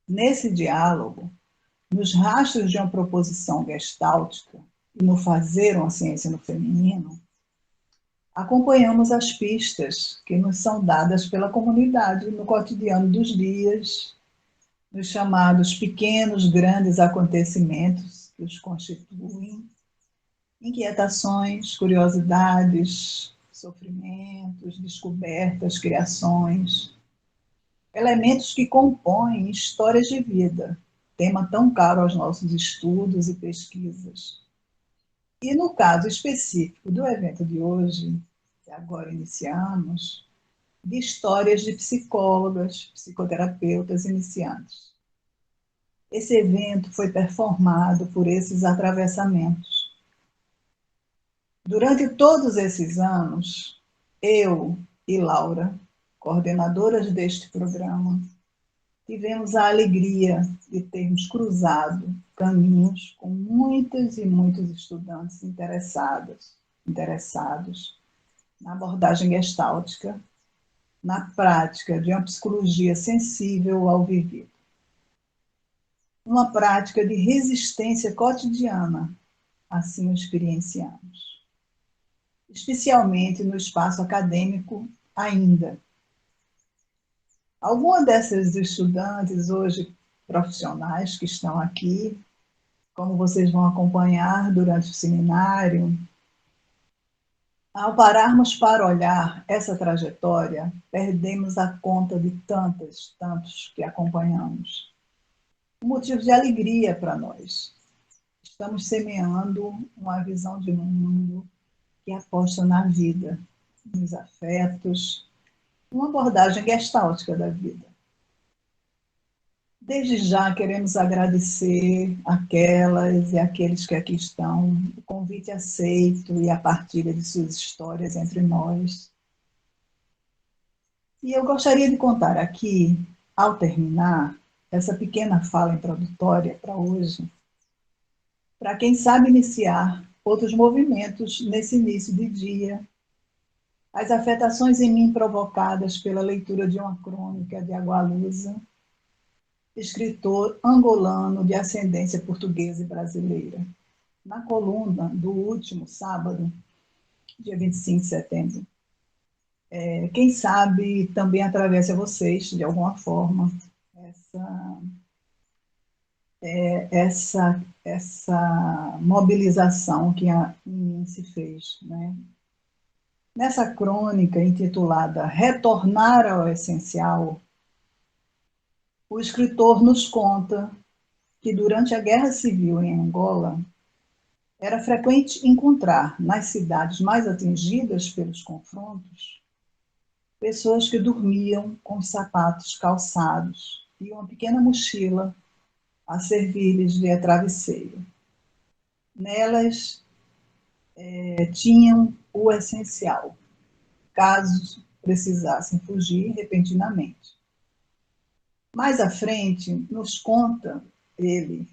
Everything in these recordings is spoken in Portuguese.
Nesse diálogo, nos rastros de uma proposição gestáltica e no fazer uma ciência no feminino, acompanhamos as pistas que nos são dadas pela comunidade no cotidiano dos dias, nos chamados pequenos, grandes acontecimentos que os constituem, inquietações, curiosidades, sofrimentos, descobertas, criações, elementos que compõem histórias de vida, tema tão caro aos nossos estudos e pesquisas. E no caso específico do evento de hoje, que agora iniciamos, de histórias de psicólogas, psicoterapeutas iniciantes. Esse evento foi performado por esses atravessamentos. Durante todos esses anos, eu e Laura, coordenadoras deste programa, tivemos a alegria de termos cruzado caminhos com muitas e muitos estudantes interessados na abordagem gestáltica, na prática de uma psicologia sensível ao vivido. Uma prática de resistência cotidiana, assim o experienciamos. Especialmente no espaço acadêmico ainda. Algumas dessas estudantes hoje profissionais que estão aqui, como vocês vão acompanhar durante o seminário, ao pararmos para olhar essa trajetória, perdemos a conta de tantos que acompanhamos. Um motivo de alegria para nós. Estamos semeando uma visão de mundo que aposta na vida, nos afetos, uma abordagem gestáltica da vida. Desde já queremos agradecer aquelas e aqueles que aqui estão, o convite aceito e a partilha de suas histórias entre nós. E eu gostaria de contar aqui, ao terminar, essa pequena fala introdutória para hoje, para quem sabe iniciar outros movimentos nesse início de dia, as afetações em mim provocadas pela leitura de uma crônica de Agualusa, escritor angolano de ascendência portuguesa e brasileira. Na coluna do último sábado, dia 25 de setembro, quem sabe também atravessa vocês, de alguma forma, essa mobilização que em mim se fez, né? Nessa crônica intitulada Retornar ao Essencial, o escritor nos conta que durante a Guerra Civil em Angola, era frequente encontrar nas cidades mais atingidas pelos confrontos pessoas que dormiam com os sapatos calçados e uma pequena mochila a servir-lhes de travesseiro. Nelas tinham o essencial, caso precisassem fugir repentinamente. Mais à frente, nos conta ele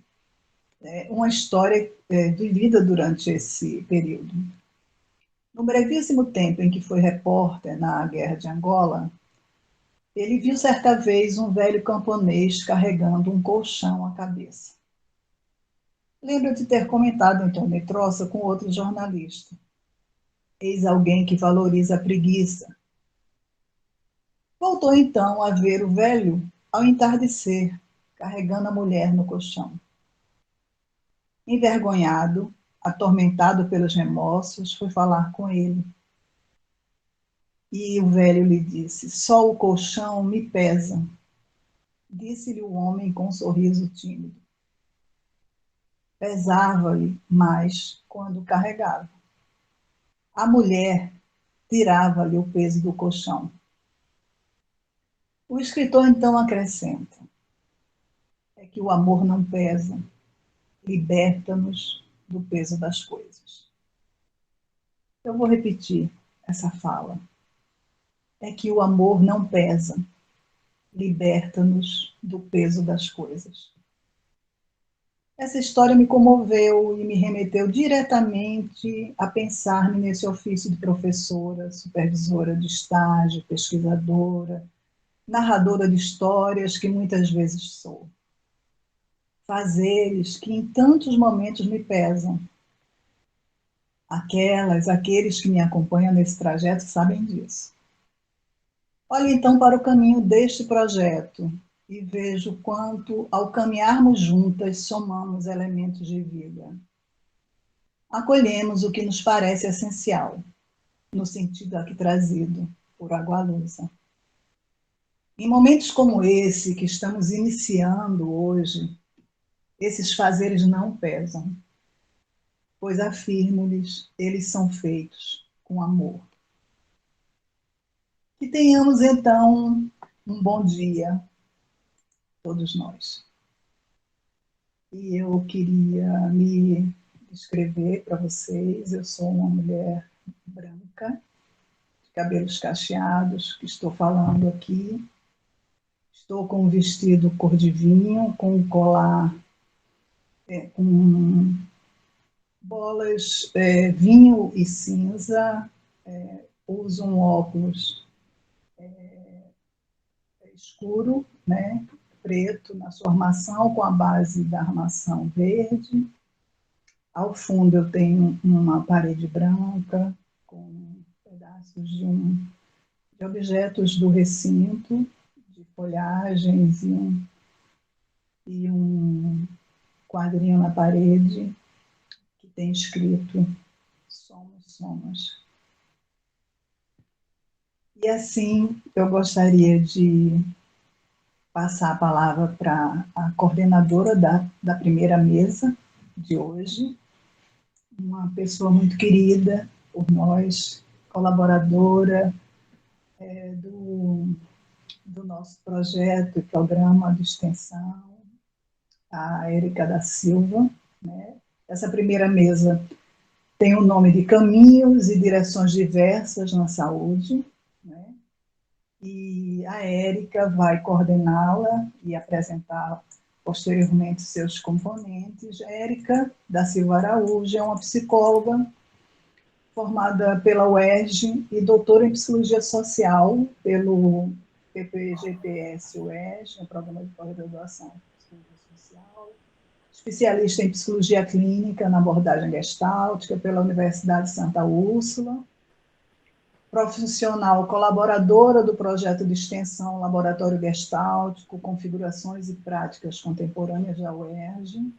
uma história vivida durante esse período. No brevíssimo tempo em que foi repórter na Guerra de Angola, ele viu certa vez um velho camponês carregando um colchão à cabeça. Lembro de ter comentado em tom de troça com outro jornalista. Eis alguém que valoriza a preguiça. Voltou então a ver o velho ao entardecer, carregando a mulher no colchão. Envergonhado, atormentado pelos remorsos, foi falar com ele. E o velho lhe disse: só o colchão me pesa. Disse-lhe o homem com um sorriso tímido. Pesava-lhe mais quando carregava. A mulher tirava-lhe o peso do colchão. O escritor então acrescenta: é que o amor não pesa, liberta-nos do peso das coisas. Eu vou repetir essa fala. É que o amor não pesa, liberta-nos do peso das coisas. Essa história me comoveu e me remeteu diretamente a pensar-me nesse ofício de professora, supervisora de estágio, pesquisadora, narradora de histórias que muitas vezes sou. fazeres que em tantos momentos me pesam. Aqueles que me acompanham nesse trajeto sabem disso. Olhe então para o caminho deste projeto e vejo quanto, ao caminharmos juntas, somamos elementos de vida. Acolhemos o que nos parece essencial, no sentido aqui trazido por Agualusa. Em momentos como esse que estamos iniciando hoje, esses fazeres não pesam, pois afirmo-lhes, eles são feitos com amor. Que tenhamos então um bom dia, todos nós. E eu queria me descrever para vocês. Eu sou uma mulher branca, de cabelos cacheados, que estou falando aqui. Estou com um vestido cor de vinho, com um colar com bolas vinho e cinza. Uso um óculos escuro, né, preto na sua armação, com a base da armação verde. Ao fundo eu tenho uma parede branca com pedaços de objetos do recinto, de folhagens e um quadrinho na parede que tem escrito Somos, Somos. E assim eu gostaria de passar a palavra para a coordenadora da primeira mesa de hoje, uma pessoa muito querida por nós, colaboradora do nosso projeto e programa de extensão, a Érica da Silva. Né? Essa primeira mesa tem o nome de Caminhos e Direções Diversas na Saúde, né? E a Érica vai coordená-la e apresentar posteriormente seus componentes. Érica da Silva Araújo é uma psicóloga formada pela UERJ e doutora em Psicologia Social pelo PPGPS-UERJ, no Programa de Pós-Graduação em Psicologia Social, especialista em Psicologia Clínica na abordagem gestáltica pela Universidade de Santa Úrsula, profissional colaboradora do projeto de extensão Laboratório Gestáltico, Configurações e Práticas Contemporâneas da UERJ,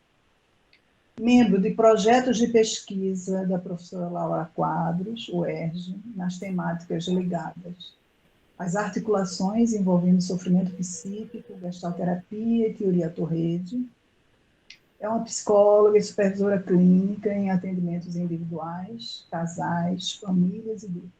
membro de projetos de pesquisa da professora Laura Quadros, UERJ, nas temáticas ligadas às articulações envolvendo sofrimento psíquico, gestalterapia e teoria Torrede. É uma psicóloga e supervisora clínica em atendimentos individuais, casais, famílias e grupos.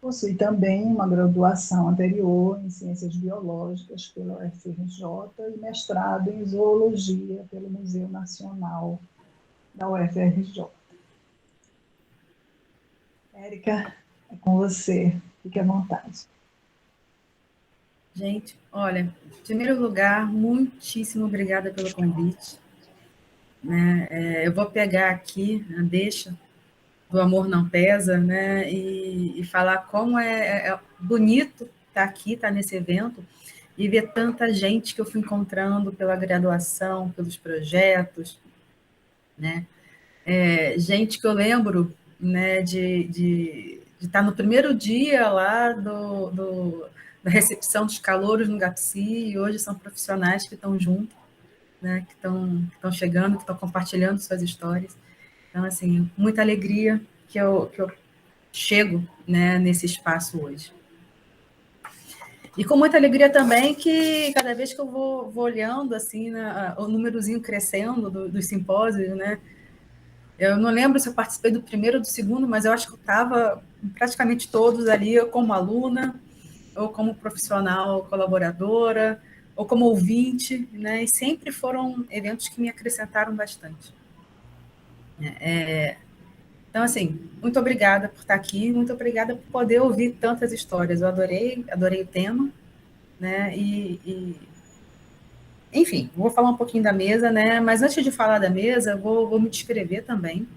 Possui também uma graduação anterior em Ciências Biológicas pela UFRJ e mestrado em Zoologia pelo Museu Nacional da UFRJ. Érica, é com você. Fique à vontade. Gente, olha, em primeiro lugar, muitíssimo obrigada pelo convite. Né? Eu vou pegar aqui a deixa do Amor Não Pesa, né? E falar como é bonito estar aqui, estar nesse evento, e ver tanta gente que eu fui encontrando pela graduação, pelos projetos, né? Gente que eu lembro, né, de estar no primeiro dia lá da recepção dos calouros no GAPSI, e hoje são profissionais que estão juntos, né, que estão chegando, que estão compartilhando suas histórias. Então, assim, muita alegria que eu chego, né, nesse espaço hoje. E com muita alegria também que cada vez que eu vou olhando assim, né, o númerozinho crescendo dos simpósios, né? Eu não lembro se eu participei do primeiro ou do segundo, mas eu acho que eu estava praticamente todos ali, ou como aluna, ou como profissional colaboradora, ou como ouvinte, né? E sempre foram eventos que me acrescentaram bastante. Então, assim, muito obrigada por estar aqui, muito obrigada por poder ouvir tantas histórias. Eu adorei o tema, né? Enfim, vou falar um pouquinho da mesa, né? Mas antes de falar da mesa, vou me descrever também.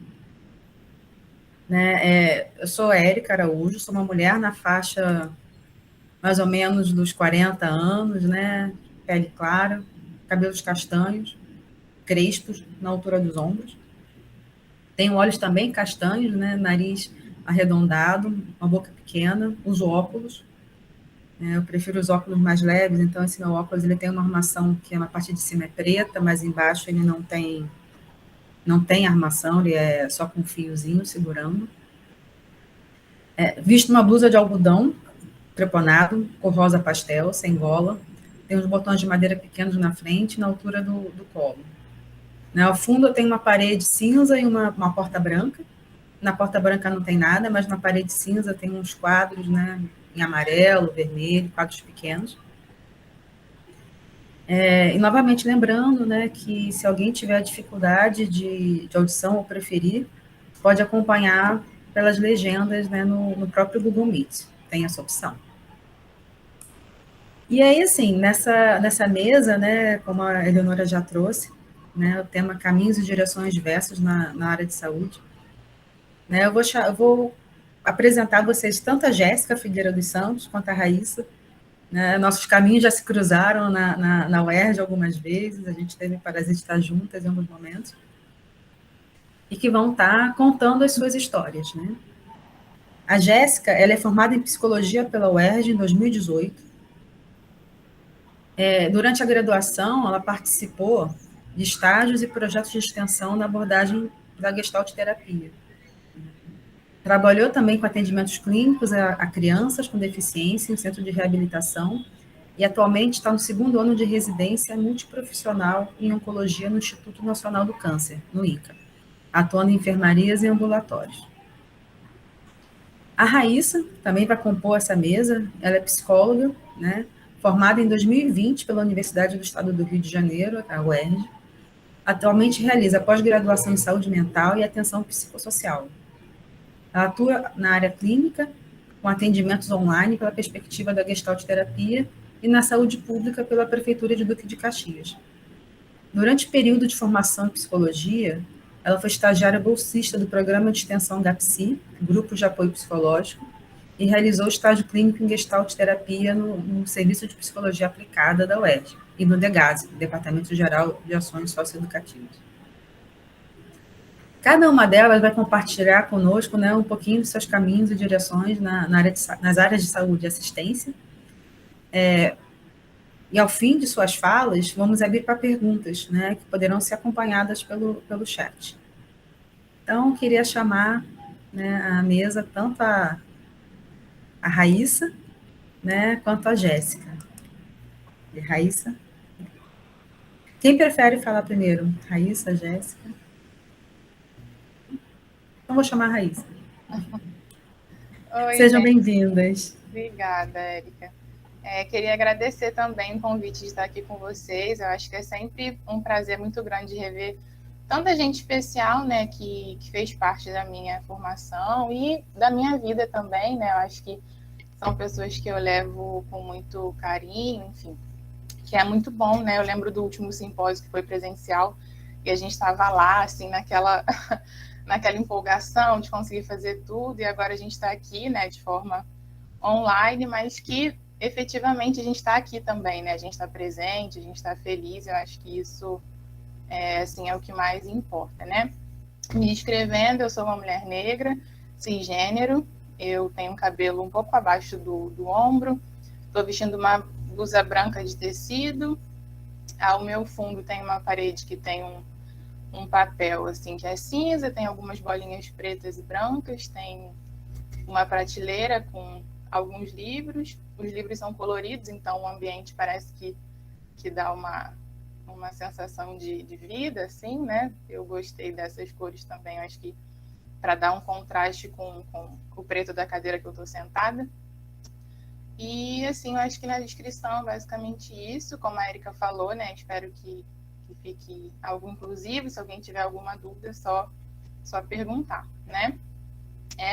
Né? Eu sou Érica Araújo, sou uma mulher na faixa mais ou menos dos 40 anos, né? Pele clara, cabelos castanhos, crespos, na altura dos ombros. Tem olhos também castanhos, né? Nariz arredondado, uma boca pequena, uso óculos. Eu prefiro os óculos mais leves, então esse meu óculos ele tem uma armação que na parte de cima é preta, mas embaixo ele não tem armação, ele é só com um fiozinho segurando. Visto uma blusa de algodão treponado, cor rosa pastel, sem gola. Tem uns botões de madeira pequenos na frente, na altura do colo. Ao fundo tem uma parede cinza e uma porta branca. Na porta branca não tem nada, mas na parede cinza tem uns quadros, né, em amarelo, vermelho, quadros pequenos. E novamente lembrando, né, que se alguém tiver dificuldade de audição ou preferir, pode acompanhar pelas legendas, né, no próprio Google Meet, tem essa opção. E aí, assim, nessa mesa, né, como a Eleonora já trouxe, né, o tema Caminhos e Direções Diversos na área de saúde, né, eu vou apresentar a vocês tanto a Jéssica Figueira dos Santos quanto a Raíssa, né, nossos caminhos já se cruzaram na UERJ algumas vezes, a gente teve o prazer de estar juntas em alguns momentos, e que vão estar contando as suas histórias, né. A Jéssica, ela é formada em Psicologia pela UERJ em 2018. Durante a graduação, ela participou de estágios e projetos de extensão na abordagem da Gestalt terapia. Trabalhou também com atendimentos clínicos a crianças com deficiência em centro de reabilitação e atualmente está no 2º ano de residência multiprofissional em oncologia no Instituto Nacional do Câncer, no INCA, atuando em enfermarias e ambulatórios. A Raíssa também vai compor essa mesa, ela é psicóloga, né, formada em 2020 pela Universidade do Estado do Rio de Janeiro, a UERJ. Atualmente realiza pós-graduação em saúde mental e atenção psicossocial. Ela atua na área clínica, com atendimentos online pela perspectiva da Gestalt terapia e na saúde pública pela Prefeitura de Duque de Caxias. Durante o período de formação em psicologia, ela foi estagiária bolsista do programa de extensão GAPSI, Grupo de Apoio Psicológico, e realizou estágio clínico em Gestalt terapia no Serviço de Psicologia Aplicada da UERJ e no DEGASE, Departamento Geral de Ações Socioeducativas. Cada uma delas vai compartilhar conosco, né, um pouquinho dos seus caminhos e direções nas áreas de saúde e assistência. E ao fim de suas falas, vamos abrir para perguntas, né, que poderão ser acompanhadas pelo chat. Então, queria chamar, né, à mesa tanto a Raíssa, né, quanto a Jéssica. E Raíssa? Quem prefere falar primeiro? Raíssa, Jéssica? Então, vou chamar a Raíssa. Oi, Sejam bem-vindas. Obrigada, Érica. Queria agradecer também o convite de estar aqui com vocês. Eu acho que é sempre um prazer muito grande rever tanta gente especial, né, que fez parte da minha formação e da minha vida também, né? Eu acho que são pessoas que eu levo com muito carinho, enfim, que é muito bom, né? Eu lembro do último simpósio que foi presencial e a gente estava lá, assim, naquela empolgação de conseguir fazer tudo, e agora a gente está aqui, né, de forma online, mas que efetivamente a gente está aqui também, né? A gente está presente, a gente está feliz. Eu acho que isso assim, é o que mais importa, né? Me descrevendo, eu sou uma mulher negra, cisgênero, eu tenho um cabelo um pouco abaixo do ombro, estou vestindo uma blusa branca de tecido, ao meu fundo tem uma parede que tem um papel assim que é cinza, tem algumas bolinhas pretas e brancas, tem uma prateleira com alguns livros, os livros são coloridos, então o ambiente parece que dá uma sensação de vida, assim, né? Eu gostei dessas cores também, acho que para dar um contraste com o preto da cadeira que eu estou sentada. E, assim, eu acho que na descrição é basicamente isso, como a Érica falou, né? Espero que fique algo inclusivo, se alguém tiver alguma dúvida, só perguntar, né?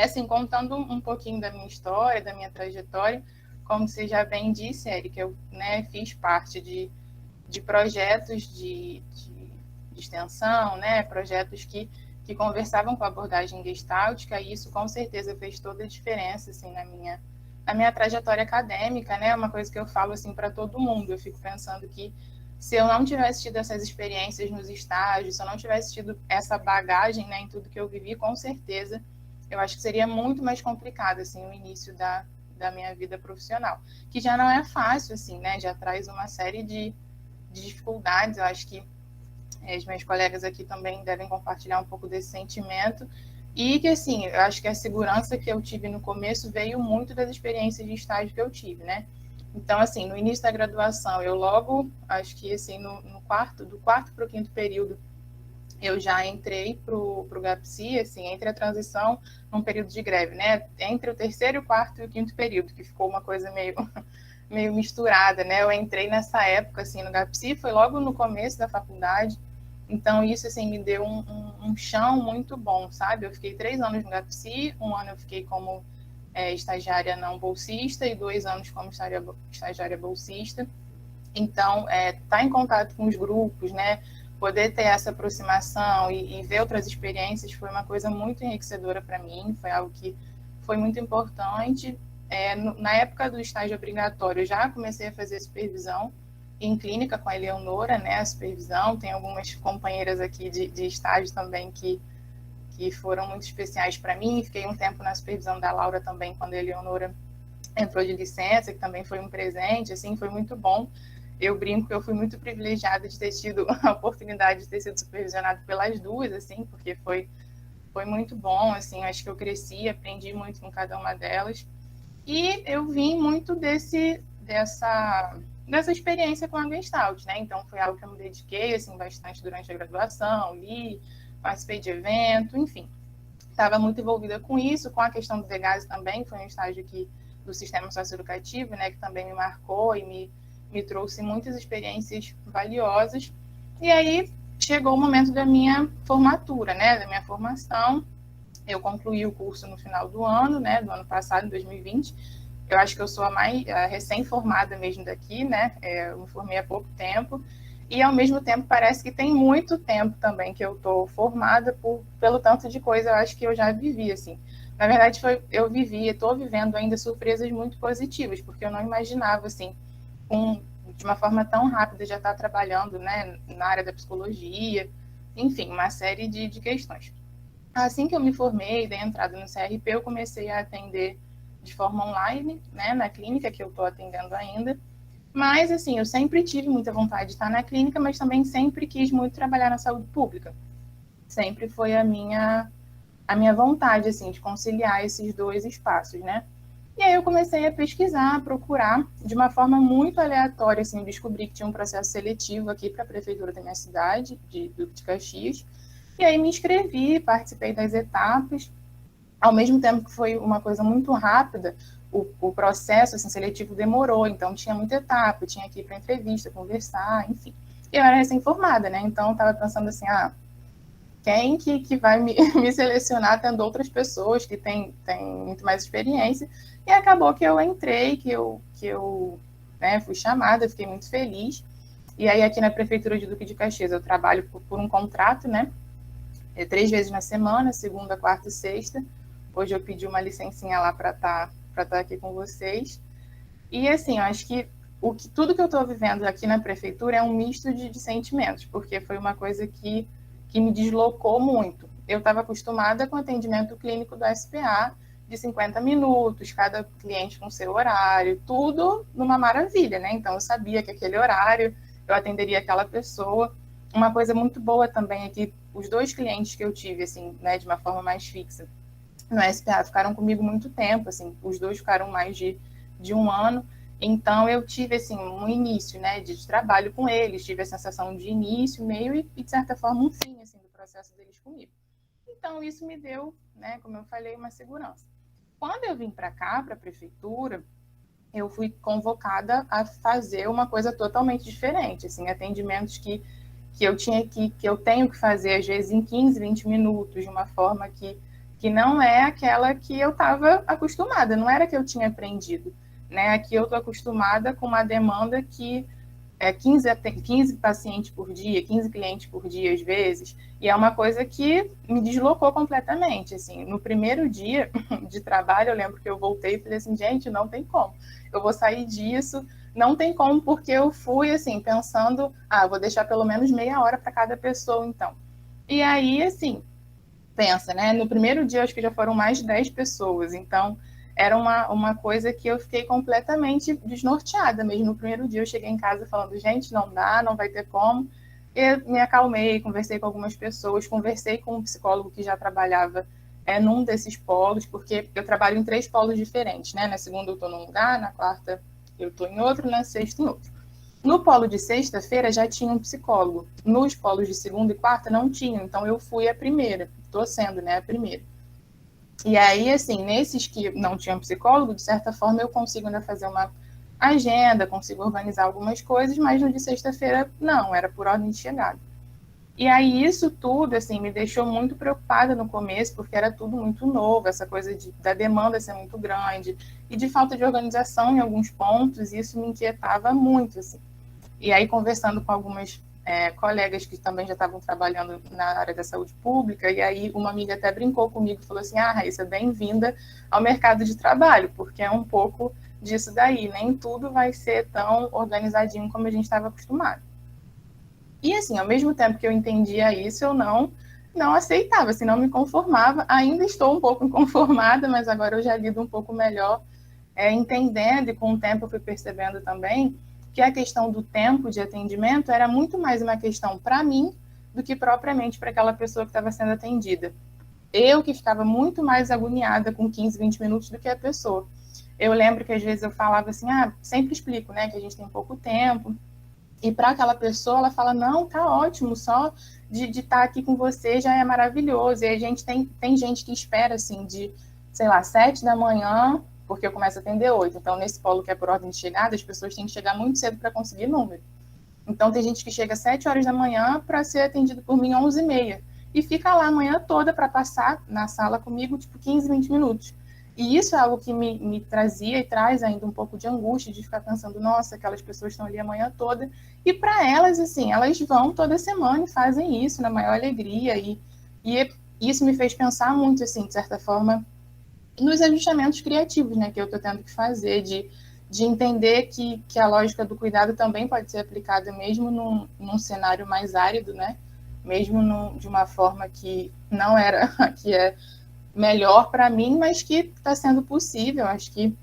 Assim, contando um pouquinho da minha história, da minha trajetória, como você já bem disse, Érica, eu, né, fiz parte de projetos de extensão, né, projetos que conversavam com a abordagem gestáltica, e isso com certeza fez toda a diferença, assim, na minha trajetória acadêmica, né, uma coisa que eu falo, assim, para todo mundo. Eu fico pensando que se eu não tivesse tido essas experiências nos estágios, se eu não tivesse tido essa bagagem, né, em tudo que eu vivi, com certeza, eu acho que seria muito mais complicado, assim, o início da minha vida profissional, que já não é fácil, assim, né, já traz uma série de dificuldades. Eu acho que os meus colegas aqui também devem compartilhar um pouco desse sentimento, e que, assim, eu acho que a segurança que eu tive no começo veio muito das experiências de estágio que eu tive, né? Então, assim, no início da graduação, eu logo, acho que, assim, do quarto para o quinto período, eu já entrei para o GAPSI, assim, entre a transição num período de greve, né? Entre o terceiro, o quarto e o quinto período, que ficou uma coisa meio misturada, né? Eu entrei nessa época, assim, no GAPSI, foi logo no começo da faculdade, então isso, assim, me deu um chão muito bom, sabe? Eu fiquei 3 anos no GAPSI, 1 ano eu fiquei como estagiária não bolsista e 2 anos como estagiária bolsista. Então, estar em contato com os grupos, né? Poder ter essa aproximação e ver outras experiências foi uma coisa muito enriquecedora para mim, foi algo que foi muito importante. Na época do estágio obrigatório, eu já comecei a fazer supervisão em clínica com a Eleonora, né, a supervisão. Tem algumas companheiras aqui de estágio também que foram muito especiais para mim. Fiquei um tempo na supervisão da Laura também, quando a Eleonora entrou de licença, que também foi um presente, assim, foi muito bom. Eu brinco que eu fui muito privilegiada de ter tido a oportunidade de ter sido supervisionada pelas duas, assim, porque foi muito bom, assim, acho que eu cresci, aprendi muito com cada uma delas. E eu vim muito dessa experiência com a Gestalt, né? Então, foi algo que eu me dediquei, assim, bastante durante a graduação, li, participei de evento, enfim. Estava muito envolvida com isso, com a questão do DEGASE também, foi um estágio do sistema socioeducativo, né, que também me marcou e me trouxe muitas experiências valiosas. E aí chegou o momento da minha formatura, né, da minha formação. Eu concluí o curso no final do ano, né, do ano passado, em 2020. Eu acho que eu sou a recém-formada mesmo daqui, né, eu me formei há pouco tempo. E, ao mesmo tempo, parece que tem muito tempo também que eu estou formada pelo tanto de coisa, eu acho que eu já vivi, assim. Na verdade, eu estou vivendo ainda surpresas muito positivas, porque eu não imaginava, assim, de uma forma tão rápida, já estar trabalhando, né, na área da psicologia, enfim, uma série de questões. Assim que eu me formei, dei entrada no CRP, eu comecei a atender de forma online, né, na clínica que eu estou atendendo ainda. Mas, assim, eu sempre tive muita vontade de estar na clínica, mas também sempre quis muito trabalhar na saúde pública. Sempre foi a minha vontade, assim, de conciliar esses dois espaços, né? E aí eu comecei a pesquisar, a procurar, de uma forma muito aleatória, assim, eu descobri que tinha um processo seletivo aqui para a prefeitura da minha cidade, de Duque de Caxias, e aí me inscrevi, participei das etapas. Ao mesmo tempo que foi uma coisa muito rápida, o processo assim, seletivo demorou, então tinha muita etapa, tinha que ir para entrevista, conversar, enfim. E eu era recém-formada, né? Então eu estava pensando assim, quem que vai me selecionar tendo outras pessoas que têm muito mais experiência? E acabou que eu entrei, que eu né, fui chamada, fiquei muito feliz. E aí aqui na Prefeitura de Duque de Caxias eu trabalho por um contrato, né? 3 vezes na semana, segunda, quarta e sexta. Hoje eu pedi uma licencinha lá para estar aqui com vocês. E, assim, eu acho que tudo que eu estou vivendo aqui na prefeitura é um misto de sentimentos, porque foi uma coisa que me deslocou muito. Eu estava acostumada com atendimento clínico do SPA de 50 minutos, cada cliente com seu horário, tudo numa maravilha, né? Então, eu sabia que aquele horário eu atenderia aquela pessoa. Uma coisa muito boa também é que os 2 clientes que eu tive, assim, né, de uma forma mais fixa, no SPA ficaram comigo muito tempo, assim, os 2 ficaram mais de 1 ano, então eu tive, assim, um início, né, de trabalho com eles, tive a sensação de início, meio e de certa forma, um fim, assim, do processo deles comigo. Então, isso me deu, né, como eu falei, uma segurança. Quando eu vim para cá, para a prefeitura, eu fui convocada a fazer uma coisa totalmente diferente, assim, atendimentos que eu tenho que fazer, às vezes, em 15, 20 minutos, de uma forma que não é aquela que eu estava acostumada, não era que eu tinha aprendido, né? Aqui eu estou acostumada com uma demanda que é 15 pacientes por dia, 15 clientes por dia, às vezes, e é uma coisa que me deslocou completamente, assim. No primeiro dia de trabalho, eu lembro que eu voltei e falei assim, gente, não tem como. Eu vou sair disso, não tem como, porque eu fui, assim, pensando, eu vou deixar pelo menos meia hora para cada pessoa, então. E aí, assim, pensa, né? No primeiro dia, acho que já foram mais de 10 pessoas, então era uma coisa que eu fiquei completamente desnorteada mesmo. No primeiro dia eu cheguei em casa falando, gente, não dá, não vai ter como. Eu me acalmei, conversei com algumas pessoas, conversei com um psicólogo que já trabalhava num desses polos, porque eu trabalho em 3 polos diferentes, né? Na segunda eu estou num lugar, na quarta eu estou em outro, na sexta em outro. No polo de sexta-feira já tinha um psicólogo. Nos polos de segunda e quarta não tinha, então eu fui a primeira. Estou sendo, né, a primeira. E aí, assim, nesses que não tinham psicólogo, de certa forma eu consigo ainda fazer uma agenda, consigo organizar algumas coisas, mas no de sexta-feira não, era por ordem de chegada. E aí isso tudo, assim, me deixou muito preocupada no começo, porque era tudo muito novo, essa coisa da demanda ser muito grande, e de falta de organização em alguns pontos, e isso me inquietava muito, assim. E aí, conversando com algumas colegas que também já estavam trabalhando na área da saúde pública, e aí uma amiga até brincou comigo e falou assim, Raíssa, bem-vinda ao mercado de trabalho, porque é um pouco disso daí, nem tudo vai ser tão organizadinho como a gente estava acostumado. E assim, ao mesmo tempo que eu entendia isso, eu não aceitava, assim, não me conformava, ainda estou um pouco inconformada, mas agora eu já lido um pouco melhor, entendendo, e com o tempo eu fui percebendo também que a questão do tempo de atendimento era muito mais uma questão para mim do que propriamente para aquela pessoa que estava sendo atendida. Eu que ficava muito mais agoniada com 15, 20 minutos do que a pessoa. Eu lembro que às vezes eu falava assim, sempre explico, né, que a gente tem pouco tempo, e para aquela pessoa ela fala, não, tá ótimo, só de estar aqui com você já é maravilhoso. E a gente tem gente que espera, assim, de, sei lá, 7 da manhã, porque eu começo a atender 8. Então, nesse polo que é por ordem de chegada, as pessoas têm que chegar muito cedo para conseguir número. Então, tem gente que chega às 7 horas da manhã para ser atendido por mim às 11h30. E fica lá a manhã toda para passar na sala comigo, tipo, 15, 20 minutos. E isso é algo que me trazia e traz ainda um pouco de angústia, de ficar pensando, nossa, aquelas pessoas estão ali a manhã toda. E para elas, assim, elas vão toda semana e fazem isso na maior alegria. E isso me fez pensar muito, assim, de certa forma, nos ajustamentos criativos, né, que eu estou tendo que fazer, de entender que a lógica do cuidado também pode ser aplicada mesmo num cenário mais árido, né, mesmo de uma forma que não era a que é melhor para mim, mas que está sendo possível. Acho que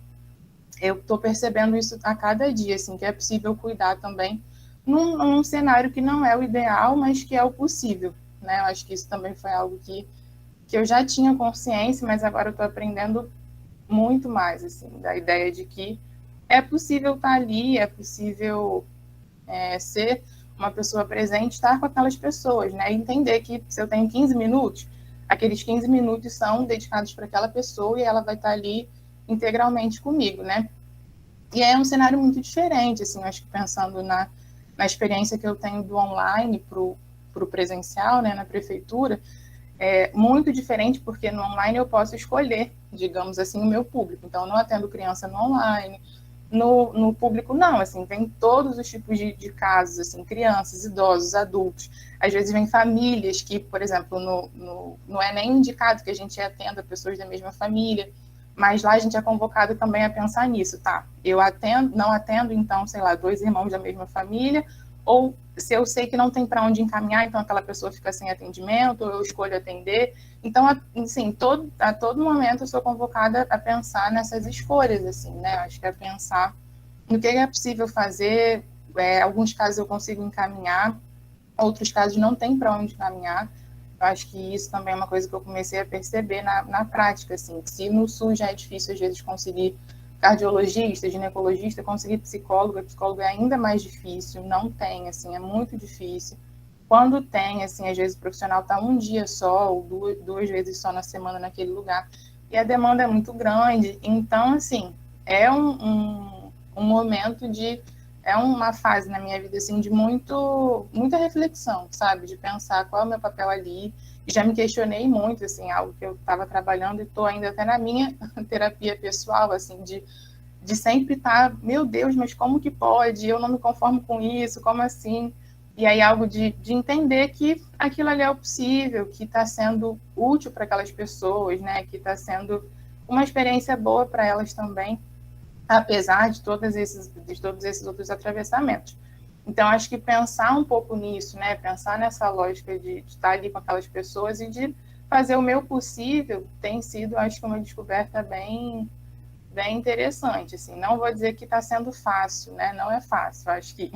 eu estou percebendo isso a cada dia, assim, que é possível cuidar também num cenário que não é o ideal, mas que é o possível, né? Eu acho que isso também foi algo que eu já tinha consciência, mas agora eu estou aprendendo muito mais, assim, da ideia de que é possível estar ali, é possível ser uma pessoa presente, estar com aquelas pessoas, né? E entender que se eu tenho 15 minutos, aqueles 15 minutos são dedicados para aquela pessoa e ela vai estar ali integralmente comigo, né? E é um cenário muito diferente, assim, acho que pensando na experiência que eu tenho do online para o presencial, né, na prefeitura, é muito diferente porque no online eu posso escolher, digamos assim, o meu público. Então, eu não atendo criança no online, no público não, assim, vem todos os tipos de casos, assim, crianças, idosos, adultos, às vezes vem famílias que, por exemplo, não é nem indicado que a gente atenda pessoas da mesma família, mas lá a gente é convocado também a pensar nisso, tá? Eu não atendo, então, sei lá, 2 irmãos da mesma família, ou se eu sei que não tem para onde encaminhar, então aquela pessoa fica sem atendimento, ou eu escolho atender. Então, assim, a todo momento eu sou convocada a pensar nessas escolhas, assim, né? Acho que é pensar no que é possível fazer. Alguns casos eu consigo encaminhar, outros casos não tem para onde encaminhar. Eu acho que isso também é uma coisa que eu comecei a perceber na prática, assim, que se no SUS já é difícil, às vezes, conseguir cardiologista, ginecologista, conseguir psicólogo é ainda mais difícil, não tem, assim, é muito difícil. Quando tem, assim, às vezes o profissional está um dia só, ou duas vezes só na semana naquele lugar, e a demanda é muito grande, então, assim, é um momento é uma fase na minha vida, assim, de muita reflexão, sabe? De pensar qual é o meu papel ali. E já me questionei muito, assim, algo que eu estava trabalhando e estou ainda até na minha terapia pessoal, assim, de sempre estar, meu Deus, mas como que pode? Eu não me conformo com isso, como assim? E aí algo de entender que aquilo ali é o possível, que está sendo útil para aquelas pessoas, né? Que está sendo uma experiência boa para elas também. apesar de todos esses outros atravessamentos. Então, acho que pensar um pouco nisso, né? Pensar nessa lógica de estar ali com aquelas pessoas e de fazer o meu possível tem sido, acho que, uma descoberta bem interessante. Assim. Não vou dizer que está sendo fácil, né? Não é fácil. Acho que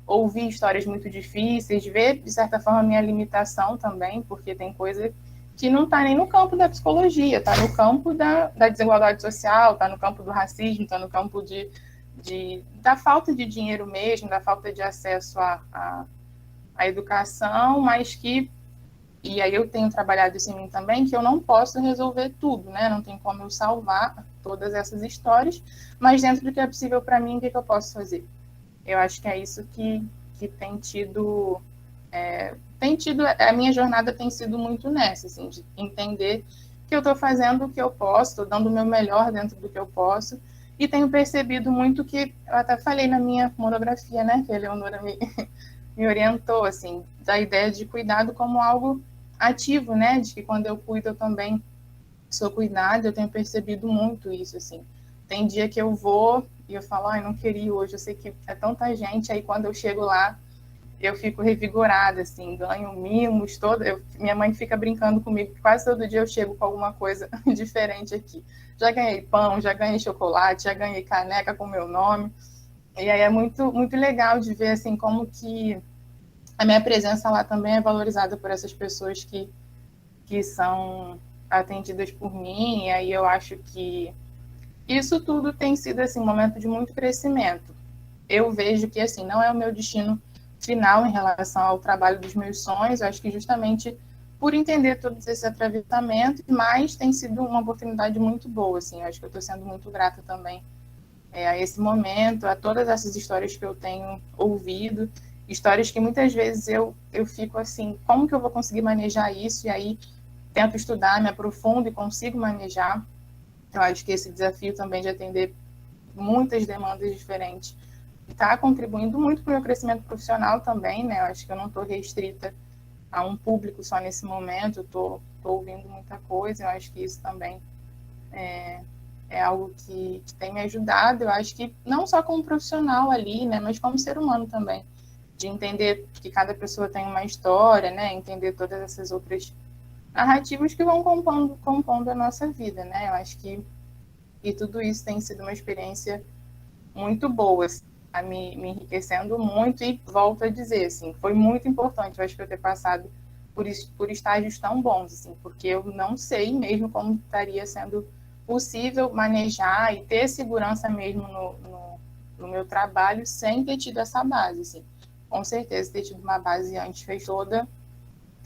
ouvir histórias muito difíceis, ver, de certa forma, a minha limitação também, porque tem coisa que não está nem no campo da psicologia, está no campo da desigualdade social, está no campo do racismo, está no campo da falta de dinheiro mesmo, da falta de acesso à educação, mas que, e aí eu tenho trabalhado isso em mim também, que eu não posso resolver tudo, né? Não tem como eu salvar todas essas histórias, mas dentro do que é possível para mim, o que eu posso fazer? Eu acho que é isso que tem tido, a minha jornada tem sido muito nessa, assim, de entender que eu estou fazendo o que eu posso, estou dando o meu melhor dentro do que eu posso, e tenho percebido muito que, eu até falei na minha monografia, né, que a Eleonora me orientou, assim, da ideia de cuidado como algo ativo, né, de que quando eu cuido eu também sou cuidada, eu tenho percebido muito isso, assim. Tem dia que eu vou e eu falo, ai, não queria hoje, eu sei que é tanta gente, aí quando eu chego lá, eu fico revigorada, assim, ganho mimos, minha mãe fica brincando comigo, quase todo dia eu chego com alguma coisa diferente aqui. Já ganhei pão, já ganhei chocolate, já ganhei caneca com meu nome, e aí é muito, muito legal de ver, assim, como que a minha presença lá também é valorizada por essas pessoas que são atendidas por mim, e aí eu acho que isso tudo tem sido, assim, um momento de muito crescimento. Eu vejo que, assim, não é o meu destino final em relação ao trabalho dos meus sonhos, eu acho que justamente por entender todos esses atravessamentos, mas tem sido uma oportunidade muito boa, assim, eu acho que eu estou sendo muito grata também a esse momento, a todas essas histórias que eu tenho ouvido, histórias que muitas vezes eu fico assim, como que eu vou conseguir manejar isso? E aí tento estudar, me aprofundo e consigo manejar. Eu acho que esse desafio também de atender muitas demandas diferentes está contribuindo muito para o meu crescimento profissional também, né? Eu acho que eu não estou restrita a um público só nesse momento, eu estou ouvindo muita coisa, eu acho que isso também é algo que tem me ajudado, eu acho que não só como profissional ali, né, mas como ser humano também, de entender que cada pessoa tem uma história, né, entender todas essas outras narrativas que vão compondo a nossa vida, né, eu acho que e tudo isso tem sido uma experiência muito boa, assim, me enriquecendo muito, e volto a dizer, assim, foi muito importante, eu acho que eu ter passado por estágios tão bons, assim, porque eu não sei mesmo como estaria sendo possível manejar e ter segurança mesmo no meu trabalho sem ter tido essa base, assim. Com certeza, ter tido uma base antes fez toda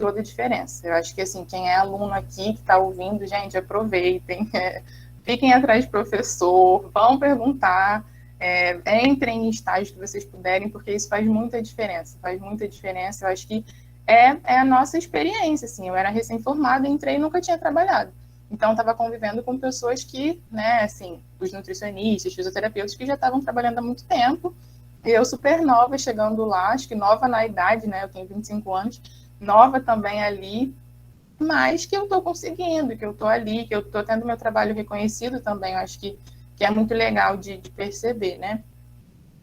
a diferença. Eu acho que, assim, quem é aluno aqui, que está ouvindo, gente, aproveitem, fiquem atrás do professor, vão perguntar, entrem em estágio que vocês puderem, porque isso faz muita diferença, eu acho que é a nossa experiência, assim, eu era recém-formada, entrei e nunca tinha trabalhado, então estava convivendo com pessoas que, né, assim, os nutricionistas, fisioterapeutas que já estavam trabalhando há muito tempo, e eu super nova, chegando lá, acho que nova na idade, né, eu tenho 25 anos, nova também ali, mas que eu estou conseguindo, que eu estou ali, que eu estou tendo meu trabalho reconhecido também, eu acho que é muito legal de perceber, né?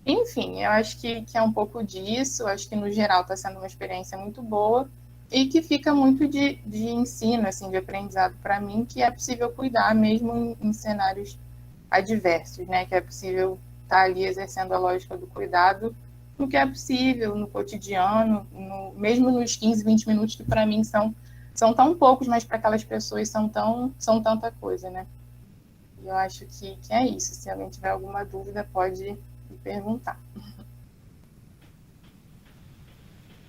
Enfim, eu acho que é um pouco disso, eu acho que no geral está sendo uma experiência muito boa e que fica muito de ensino, assim, de aprendizado para mim, que é possível cuidar mesmo em cenários adversos, né? Que é possível estar ali exercendo a lógica do cuidado no que é possível, no cotidiano, mesmo nos 15, 20 minutos que para mim são tão poucos, mas para aquelas pessoas são tanta coisa, né? E eu acho que é isso. Se alguém tiver alguma dúvida, pode me perguntar.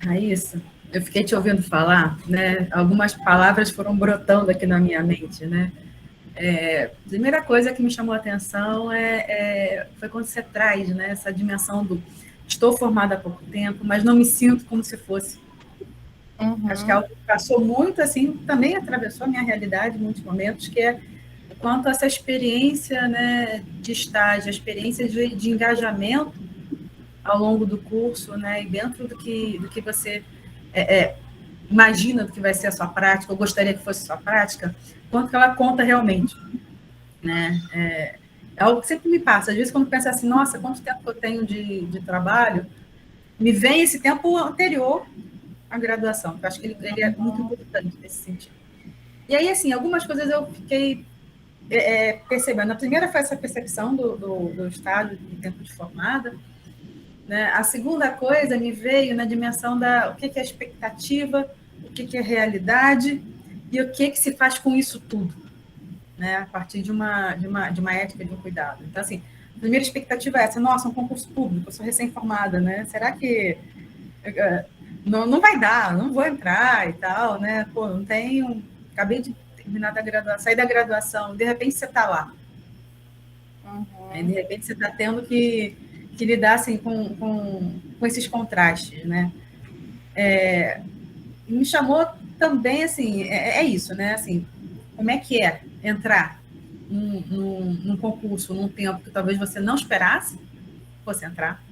Raíssa, eu fiquei te ouvindo falar, né? Algumas palavras foram brotando aqui na minha mente, né? Primeira coisa que me chamou a atenção foi quando você traz, né, essa dimensão do estou formada há pouco tempo, mas não me sinto como se fosse. Acho que é algo que passou muito, assim, também atravessou a minha realidade em muitos momentos, que é quanto a essa experiência, né, de estágio, a experiência de engajamento ao longo do curso, né, e dentro do que você imagina do que vai ser a sua prática, ou gostaria que fosse a sua prática, quanto que ela conta realmente, né? É algo que sempre me passa. Às vezes, quando penso assim, nossa, quanto tempo eu tenho de trabalho, me vem esse tempo anterior à graduação, que eu acho que ele é muito importante nesse sentido. E aí, assim, algumas coisas eu fiquei percebendo. A primeira foi essa percepção do estágio de tempo de formada, né? A segunda coisa me veio na dimensão da o que é expectativa, o que é realidade e o que se faz com isso tudo, né? A partir de uma ética, de um cuidado. Então, assim, a primeira expectativa é essa: nossa, um concurso público, eu sou recém-formada, né? Será que não vai dar, não vou entrar e tal, né? Pô, não tenho, acabei de terminar da graduação, sair da graduação, de repente você está lá. Aí, de repente você está tendo que lidar assim, com esses contrastes, né? Me chamou também, assim, isso, né? Assim, como é que é entrar num concurso, num tempo que talvez você não esperasse fosse entrar,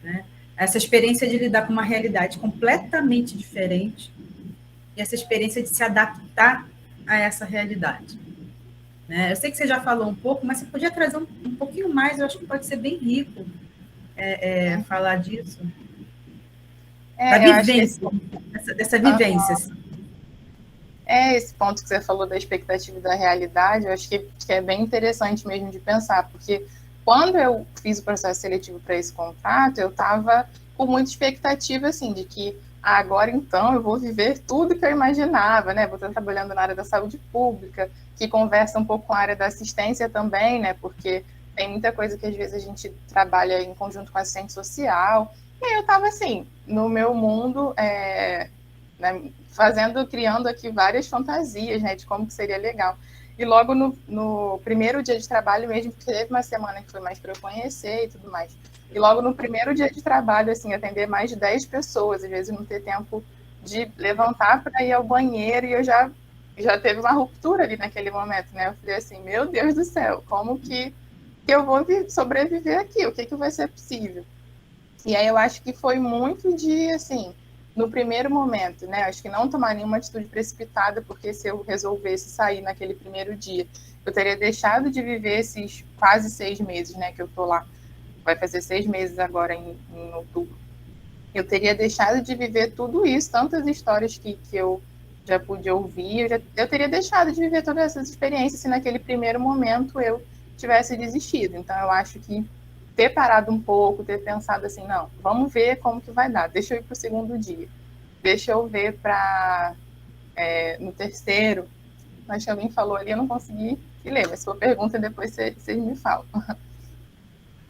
né? Essa experiência de lidar com uma realidade completamente diferente e essa experiência de se adaptar a essa realidade, né? Eu sei que você já falou um pouco, mas você podia trazer um pouquinho mais, eu acho que pode ser bem rico falar disso. Da Eu acho que vivência, dessa vivência. Assim. Esse ponto que você falou da expectativa e da realidade, eu acho que é bem interessante mesmo de pensar, porque quando eu fiz o processo seletivo para esse contrato, eu estava com muita expectativa, assim, de que agora então eu vou viver tudo que eu imaginava, né? Vou estar trabalhando na área da saúde pública, que conversa um pouco com a área da assistência também, né? Porque tem muita coisa que às vezes a gente trabalha em conjunto com assistente social. E aí eu estava assim, no meu mundo, né, criando aqui várias fantasias, né, de como que seria legal. E logo no primeiro dia de trabalho mesmo, porque teve uma semana que foi mais para eu conhecer e tudo mais. E logo no primeiro dia de trabalho, assim, atender mais de 10 pessoas, às vezes não ter tempo de levantar para ir ao banheiro, e eu já teve uma ruptura ali naquele momento, né? Eu falei assim, meu Deus do céu, como que eu vou sobreviver aqui? O que vai ser possível? E aí eu acho que foi muito de, assim, no primeiro momento, né? Acho que não tomar nenhuma atitude precipitada, porque se eu resolvesse sair naquele primeiro dia, eu teria deixado de viver esses quase 6 meses, né? Que eu tô lá. Vai fazer 6 meses agora em outubro. Eu teria deixado de viver tudo isso, tantas histórias que eu já pude ouvir, eu teria deixado de viver todas essas experiências se naquele primeiro momento eu tivesse desistido. Então, eu acho que ter parado um pouco, ter pensado assim, não, vamos ver como que vai dar, deixa eu ir para o segundo dia, deixa eu ver para no terceiro, mas que alguém falou ali, eu não consegui ler, mas se for pergunta, depois vocês me falam.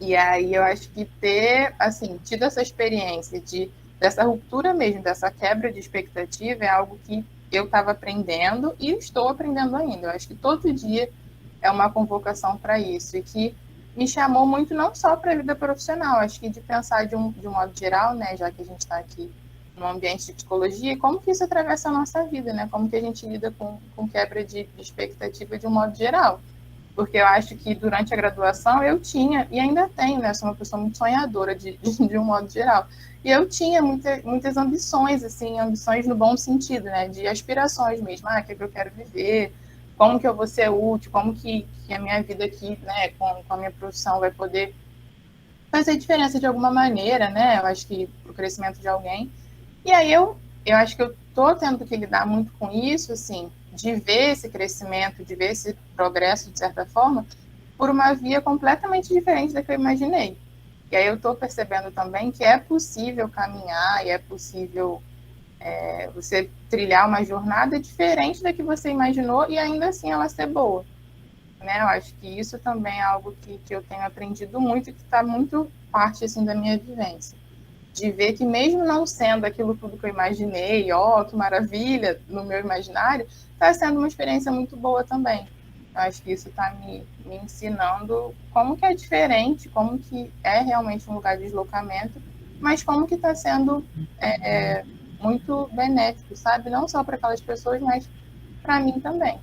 E aí eu acho que ter, assim, tido essa experiência dessa ruptura mesmo, dessa quebra de expectativa, é algo que eu estava aprendendo e estou aprendendo ainda. Eu acho que todo dia é uma convocação para isso, e que me chamou muito não só para a vida profissional, acho que de pensar de um modo geral, né, já que a gente está aqui no ambiente de psicologia, como que isso atravessa a nossa vida, né, como que a gente lida com quebra de expectativa de um modo geral. Porque eu acho que durante a graduação eu tinha, e ainda tenho, né, sou uma pessoa muito sonhadora de um modo geral, e eu tinha muitas ambições, assim, ambições no bom sentido, né, de aspirações mesmo, o que eu quero viver, como que eu vou ser útil, como que a minha vida aqui, né, com a minha profissão vai poder fazer diferença de alguma maneira, né, eu acho que para o crescimento de alguém. E aí eu acho que eu estou tendo que lidar muito com isso, assim, de ver esse crescimento, de ver esse progresso, de certa forma, por uma via completamente diferente da que eu imaginei. E aí eu estou percebendo também que é possível caminhar e é possível você trilhar uma jornada diferente da que você imaginou e ainda assim ela ser boa. Né? Eu acho que isso também é algo que eu tenho aprendido muito e que está muito parte assim, da minha vivência. De ver que mesmo não sendo aquilo tudo que eu imaginei, que maravilha, no meu imaginário, está sendo uma experiência muito boa também. Eu acho que isso está me ensinando como que é diferente, como que é realmente um lugar de deslocamento, mas como que está sendo muito benéfico, sabe? Não só para aquelas pessoas, mas para mim também.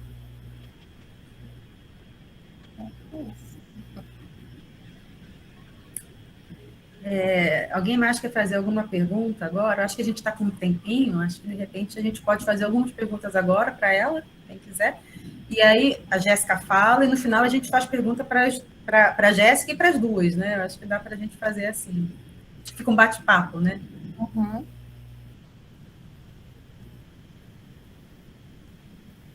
Alguém mais quer fazer alguma pergunta agora? Acho que a gente está com um tempinho, acho que de repente a gente pode fazer algumas perguntas agora para ela, quem quiser. e aí a Jéssica fala, e no final a gente faz pergunta para a Jéssica e para as duas, né? Eu acho que dá para a gente fazer assim. Fica um bate-papo, né? Uhum.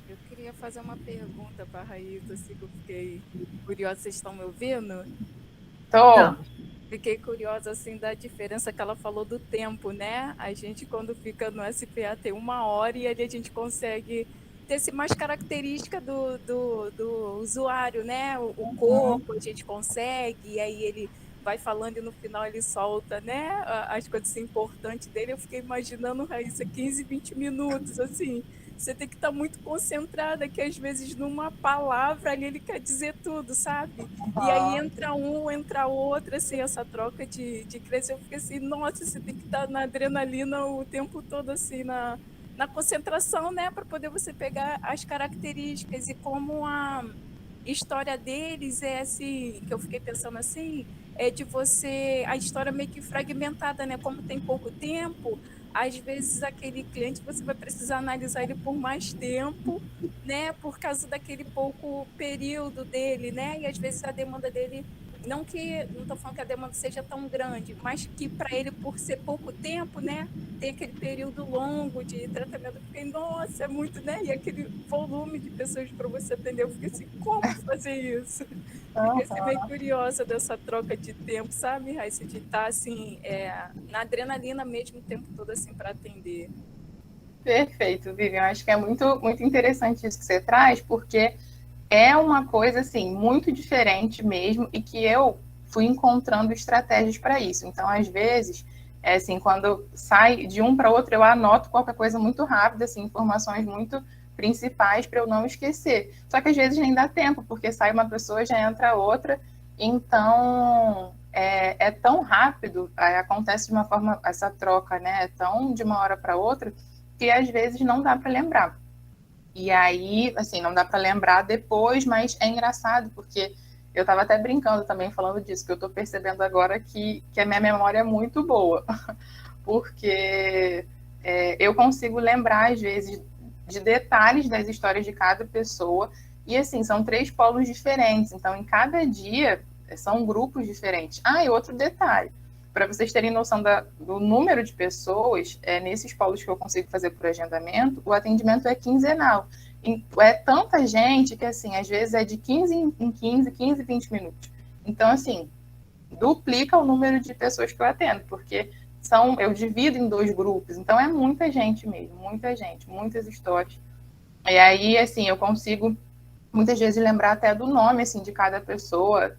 Eu queria fazer uma pergunta para a Raíssa, assim, que eu fiquei curiosa. Vocês estão me ouvindo? Tô. Então, Fiquei curiosa, assim, da diferença que ela falou do tempo, né? A gente, quando fica no SPA, tem 1 hora e ali a gente consegue ter assim, mais característica do usuário, né? O corpo, a gente consegue, e aí ele vai falando e no final ele solta, né? As coisas importantes dele. Eu fiquei imaginando, Raíssa, 15, 20 minutos, assim. Você tem que estar muito concentrada, que às vezes numa palavra ali ele quer dizer tudo, sabe? E aí entra um, entra outro, assim, essa troca de crescer. Eu fiquei assim, nossa, você tem que estar na adrenalina o tempo todo, assim, na concentração, né? Para poder você pegar as características e como a história deles é assim, que eu fiquei pensando assim, é de você, a história meio que fragmentada, né? Como tem pouco tempo, às vezes aquele cliente você vai precisar analisar ele por mais tempo, né? Por causa daquele pouco período dele, né? E às vezes a demanda dele, não estou falando que a demanda seja tão grande, mas que para ele, por ser pouco tempo, né? Tem aquele período longo de tratamento. Eu fiquei, nossa, é muito, né? E aquele volume de pessoas para você atender. Eu fiquei assim, como fazer isso? Fiquei assim, meio curiosa dessa troca de tempo, sabe, Raíssa? De estar assim, na adrenalina mesmo o tempo todo assim para atender. Perfeito, Vivian. Acho que é muito, muito interessante isso que você traz, porque é uma coisa assim muito diferente mesmo e que eu fui encontrando estratégias para isso. Então, às vezes, assim, quando sai de um para outro, eu anoto qualquer coisa muito rápida, assim, informações muito principais para eu não esquecer. Só que às vezes nem dá tempo, porque sai uma pessoa, já entra outra. Então, é tão rápido, acontece de uma forma, essa troca, né? É tão de uma hora para outra, que às vezes não dá para lembrar. E aí, assim, não dá para lembrar depois, mas é engraçado, porque eu estava até brincando também falando disso, que eu estou percebendo agora que a minha memória é muito boa, porque eu consigo lembrar, às vezes, de detalhes das histórias de cada pessoa, e assim, são 3 polos diferentes, então em cada dia são grupos diferentes. Ah, e outro detalhe, para vocês terem noção do número de pessoas, nesses polos que eu consigo fazer por agendamento, o atendimento é quinzenal. É tanta gente que, assim, às vezes é de 15 em 15, 15, 20 minutos. Então, assim, duplica o número de pessoas que eu atendo, porque eu divido em 2 grupos, então é muita gente mesmo, muita gente, muitas histórias. E aí, assim, eu consigo muitas vezes lembrar até do nome, assim, de cada pessoa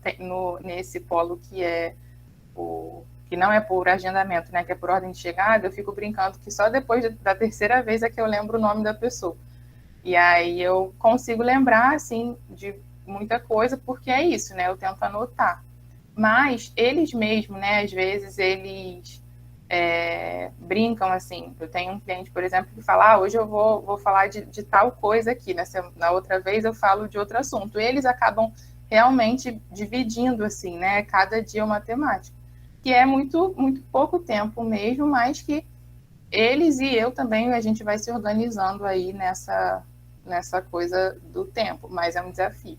nesse polo que não é por agendamento, né, que é por ordem de chegada. Eu fico brincando que só depois da terceira vez é que eu lembro o nome da pessoa. E aí eu consigo lembrar, assim, de muita coisa, porque é isso, né, eu tento anotar. Mas eles mesmos, né, às vezes eles brincam, assim. Eu tenho um cliente, por exemplo, que fala, hoje eu vou falar de tal coisa aqui, na outra vez eu falo de outro assunto. Eles acabam realmente dividindo, assim, né, cada dia uma temática, que é muito, muito pouco tempo mesmo, mas que eles e eu também, a gente vai se organizando aí nessa coisa do tempo, mas é um desafio.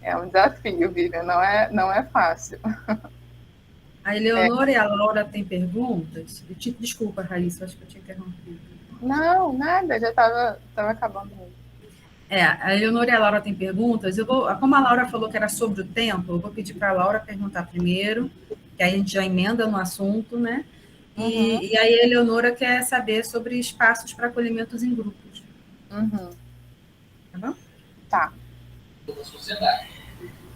É um desafio, Vivian, não é fácil. A Eleonora e a Laura têm perguntas? Desculpa, Raíssa, acho que eu te interrompi. Não, nada, já estava acabando mesmo. A Eleonora e a Laura têm perguntas. Como a Laura falou que era sobre o tempo, eu vou pedir para a Laura perguntar primeiro, que aí a gente já emenda no assunto, né? E aí a Eleonora quer saber sobre espaços para acolhimentos em grupos. Uhum. Tá bom? Tá.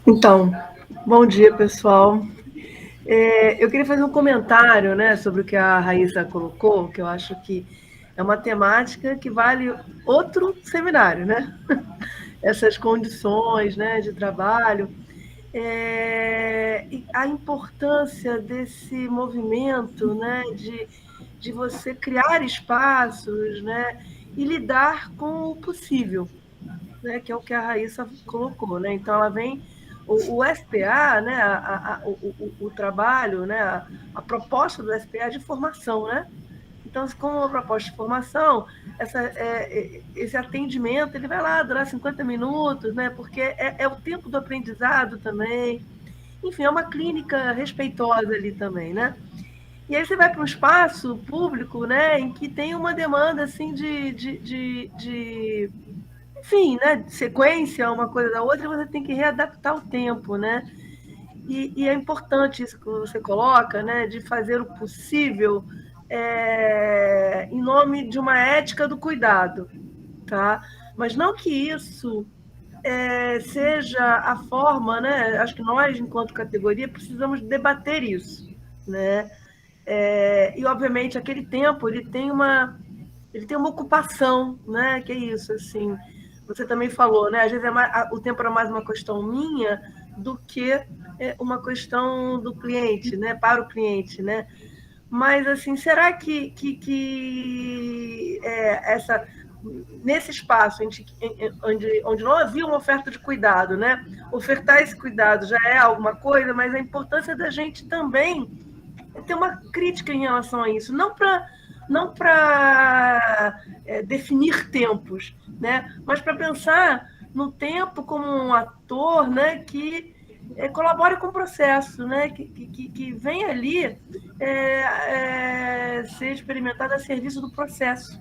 Então, bom dia, pessoal. Eu queria fazer um comentário, né, sobre o que a Raíssa colocou, que eu acho que é uma temática que vale outro seminário, né? Essas condições, né, de trabalho. E a importância desse movimento, né, de você criar espaços, né, e lidar com o possível, né, que é o que a Raíssa colocou, né? Então ela vem o SPA, né, o trabalho, né, a proposta do SPA é de formação, né? Então, como uma proposta de formação, esse atendimento ele vai lá durar 50 minutos, né? Porque é o tempo do aprendizado também. Enfim, é uma clínica respeitosa ali também, né? E aí você vai para um espaço público, né, em que tem uma demanda assim enfim, né, de sequência, uma coisa da outra, e você tem que readaptar o tempo, né? E é importante isso que você coloca, né, de fazer o possível em nome de uma ética do cuidado, tá? Mas não que isso seja a forma, né? Acho que nós, enquanto categoria, precisamos debater isso, né? E obviamente aquele tempo ele tem uma ocupação, né? Que é isso, assim. Você também falou, né? Às vezes o tempo era mais uma questão minha do que uma questão do cliente, né? Para o cliente, né? Mas assim, será que nesse espaço onde não havia uma oferta de cuidado, né? Ofertar esse cuidado já é alguma coisa, mas a importância da gente também ter uma crítica em relação a isso, não para definir tempos, né? Mas para pensar no tempo como um ator, né, que colabore com o processo, né, que vem ali ser experimentado a serviço do processo,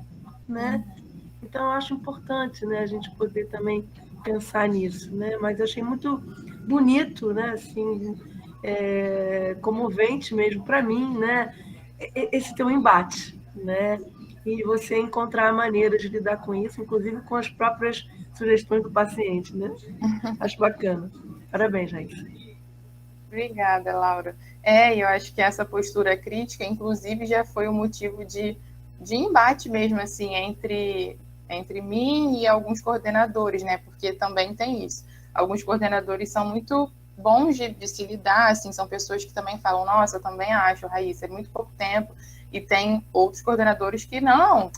né? Então, eu acho importante, né, a gente poder também pensar nisso, né? Mas eu achei muito bonito, né, assim, comovente mesmo para mim, né, esse teu embate, né? E você encontrar a maneira de lidar com isso, inclusive com as próprias sugestões do paciente, né? Acho bacana. Parabéns, Raíssa. Obrigada, Laura. Eu acho que essa postura crítica, inclusive, já foi um motivo de embate mesmo, assim, entre mim e alguns coordenadores, né? Porque também tem isso. Alguns coordenadores são muito bons de se lidar, assim, são pessoas que também falam, nossa, eu também acho, Raíssa, é muito pouco tempo. E tem outros coordenadores que não,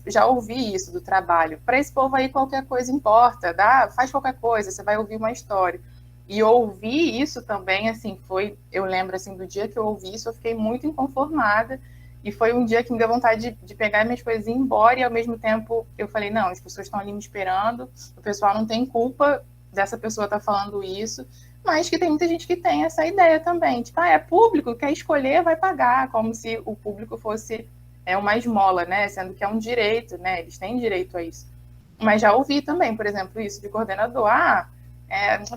já ouvi isso do trabalho. Para esse povo aí, qualquer coisa importa, faz qualquer coisa, você vai ouvir uma história. E ouvir isso também, assim, eu lembro, assim, do dia que eu ouvi isso, eu fiquei muito inconformada, e foi um dia que me deu vontade de pegar minhas coisas e ir embora, e ao mesmo tempo eu falei, não, as pessoas estão ali me esperando, o pessoal não tem culpa dessa pessoa estar falando isso, mas que tem muita gente que tem essa ideia também, tipo, é público, quer escolher, vai pagar, como se o público fosse uma esmola, né, sendo que é um direito, né, eles têm direito a isso. Mas já ouvi também, por exemplo, isso de coordenador,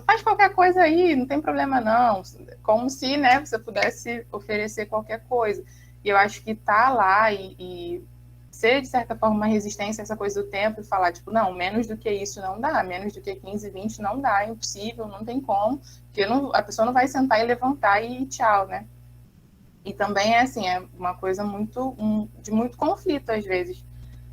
faz qualquer coisa aí, não tem problema não, como se, né, você pudesse oferecer qualquer coisa. E eu acho que tá lá e ser, de certa forma, uma resistência a essa coisa do tempo e falar, tipo, não, menos do que isso não dá, menos do que 15, 20 não dá, é impossível, não tem como, porque a pessoa não vai sentar e levantar e tchau, né? E também assim, é uma coisa de muito conflito às vezes,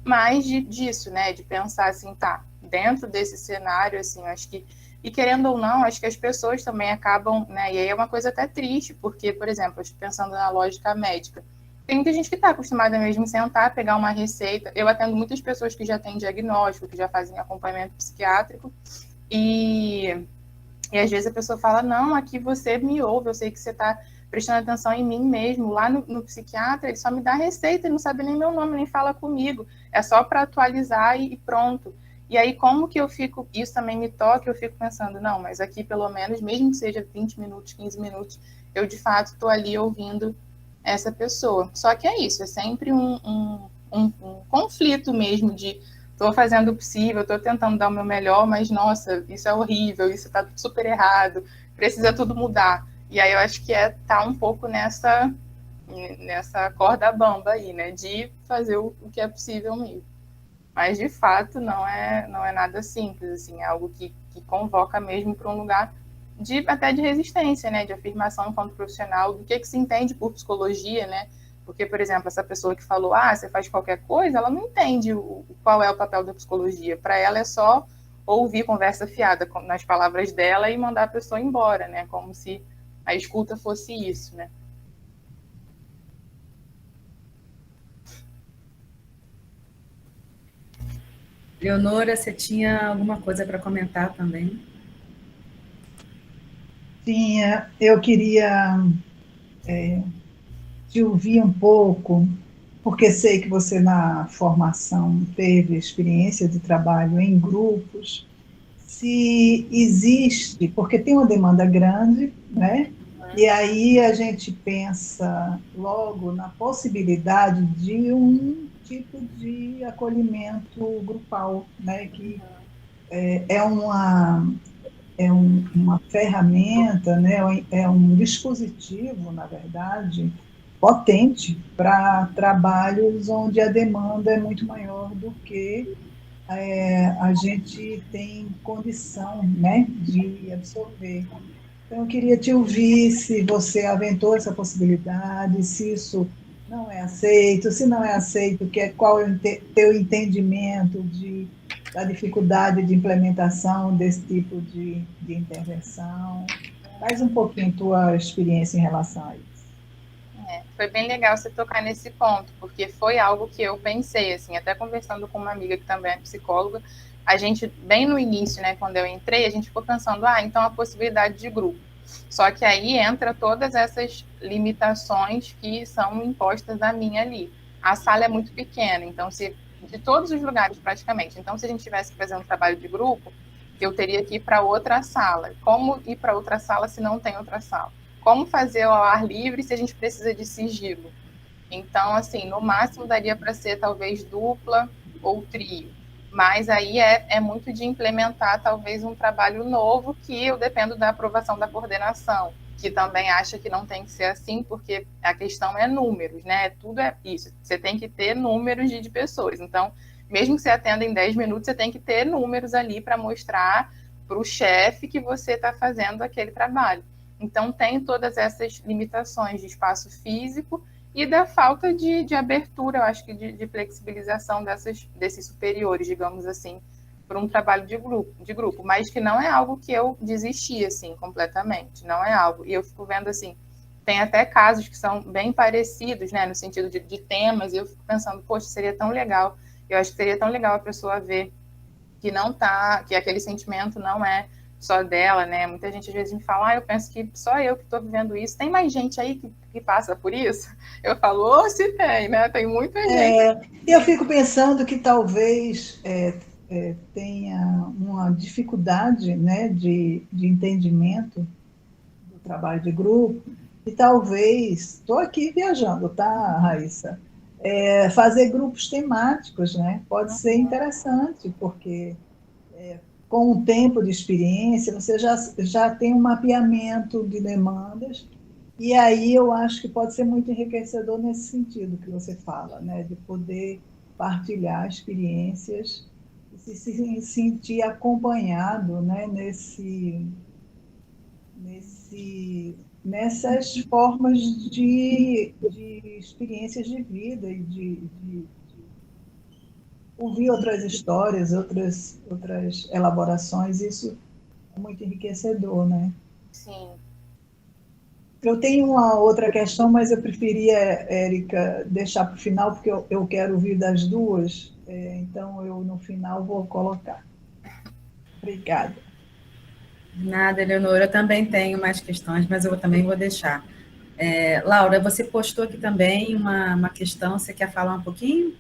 mas disso, né, de pensar assim, tá, dentro desse cenário, assim, acho que, e querendo ou não, acho que as pessoas também acabam, né, e aí é uma coisa até triste, porque, por exemplo, pensando na lógica médica, tem muita gente que está acostumada mesmo a sentar, pegar uma receita. Eu atendo muitas pessoas que já têm diagnóstico, que já fazem acompanhamento psiquiátrico, e às vezes a pessoa fala, não, aqui você me ouve, eu sei que você está prestando atenção em mim mesmo. Lá no psiquiatra, ele só me dá receita, ele não sabe nem meu nome, nem fala comigo. É só para atualizar e pronto. E aí, como que eu fico, isso também me toca, eu fico pensando, não, mas aqui pelo menos, mesmo que seja 20 minutos, 15 minutos, eu de fato estou ali ouvindo essa pessoa. Só que é isso, é sempre um conflito mesmo de estou fazendo o possível, estou tentando dar o meu melhor, mas nossa, isso é horrível, isso está super errado, precisa tudo mudar. E aí eu acho que tá um pouco nessa corda bamba aí, né, de fazer o que é possível mesmo. Mas de fato não é nada simples, assim, é algo que convoca mesmo para um lugar até de resistência, né, de afirmação enquanto profissional, do que se entende por psicologia, né, porque, por exemplo, essa pessoa que falou, você faz qualquer coisa, ela não entende qual é o papel da psicologia. Para ela é só ouvir conversa fiada nas palavras dela e mandar a pessoa embora, né, como se a escuta fosse isso, né. Leonora, você tinha alguma coisa para comentar também? Sim, eu queria te ouvir um pouco porque sei que você na formação teve experiência de trabalho em grupos, se existe, porque tem uma demanda grande, né? E aí a gente pensa logo na possibilidade de um tipo de acolhimento grupal, né? Que é uma ferramenta, né? É um dispositivo, na verdade, potente para trabalhos onde a demanda é muito maior do que a gente tem condição, né, de absorver. Então, eu queria te ouvir se você aventou essa possibilidade, se isso não é aceito, se não é aceito, qual é o teu entendimento da dificuldade de implementação desse tipo de intervenção. Faz um pouquinho tua experiência em relação a isso. Foi bem legal você tocar nesse ponto, porque foi algo que eu pensei, assim, até conversando com uma amiga que também é psicóloga, a gente, bem no início, né, quando eu entrei, a gente ficou pensando, então a possibilidade de grupo. Só que aí entra todas essas limitações que são impostas a mim ali. A sala é muito pequena, então de todos os lugares praticamente. Então, se a gente tivesse que fazer um trabalho de grupo, eu teria que ir para outra sala. Como ir para outra sala se não tem outra sala? Como fazer ao ar livre se a gente precisa de sigilo? Então, assim, no máximo daria para ser talvez dupla ou trio. Mas aí é muito de implementar talvez um trabalho novo que eu dependo da aprovação da coordenação, que também acha que não tem que ser assim, porque a questão é números, né? Tudo é isso. Você tem que ter números de pessoas. Então, mesmo que você atenda em 10 minutos, você tem que ter números ali para mostrar para o chefe que você está fazendo aquele trabalho. Então, tem todas essas limitações de espaço físico e da falta de abertura, eu acho que de flexibilização desses superiores, digamos assim, para um trabalho de grupo, mas que não é algo que eu desisti, assim, completamente, não é algo. E eu fico vendo, assim, tem até casos que são bem parecidos, né, no sentido de temas, e eu fico pensando, poxa, seria tão legal, eu acho que seria tão legal a pessoa ver que não tá, que aquele sentimento não é só dela, né? Muita gente às vezes me fala, eu penso que só eu que estou vivendo isso. Tem mais gente aí que passa por isso? Eu falo, se tem, né? Tem muita gente. Eu fico pensando que talvez tenha uma dificuldade, né, de entendimento do trabalho de grupo, e talvez, estou aqui viajando, tá, Raíssa? Fazer grupos temáticos, né? Pode ser interessante, porque com o tempo de experiência, você já tem um mapeamento de demandas, e aí eu acho que pode ser muito enriquecedor nesse sentido que você fala, né? De poder partilhar experiências e se sentir acompanhado, né? Nessas formas de experiências de vida e de ouvir outras histórias, outras elaborações, isso é muito enriquecedor, né? Sim. Eu tenho uma outra questão, mas eu preferia, Érica, deixar para o final, porque eu quero ouvir das duas, então eu no final vou colocar. Obrigada. Nada, Eleonora, eu também tenho mais questões, mas eu também vou deixar. Laura, você postou aqui também uma questão, você quer falar um pouquinho?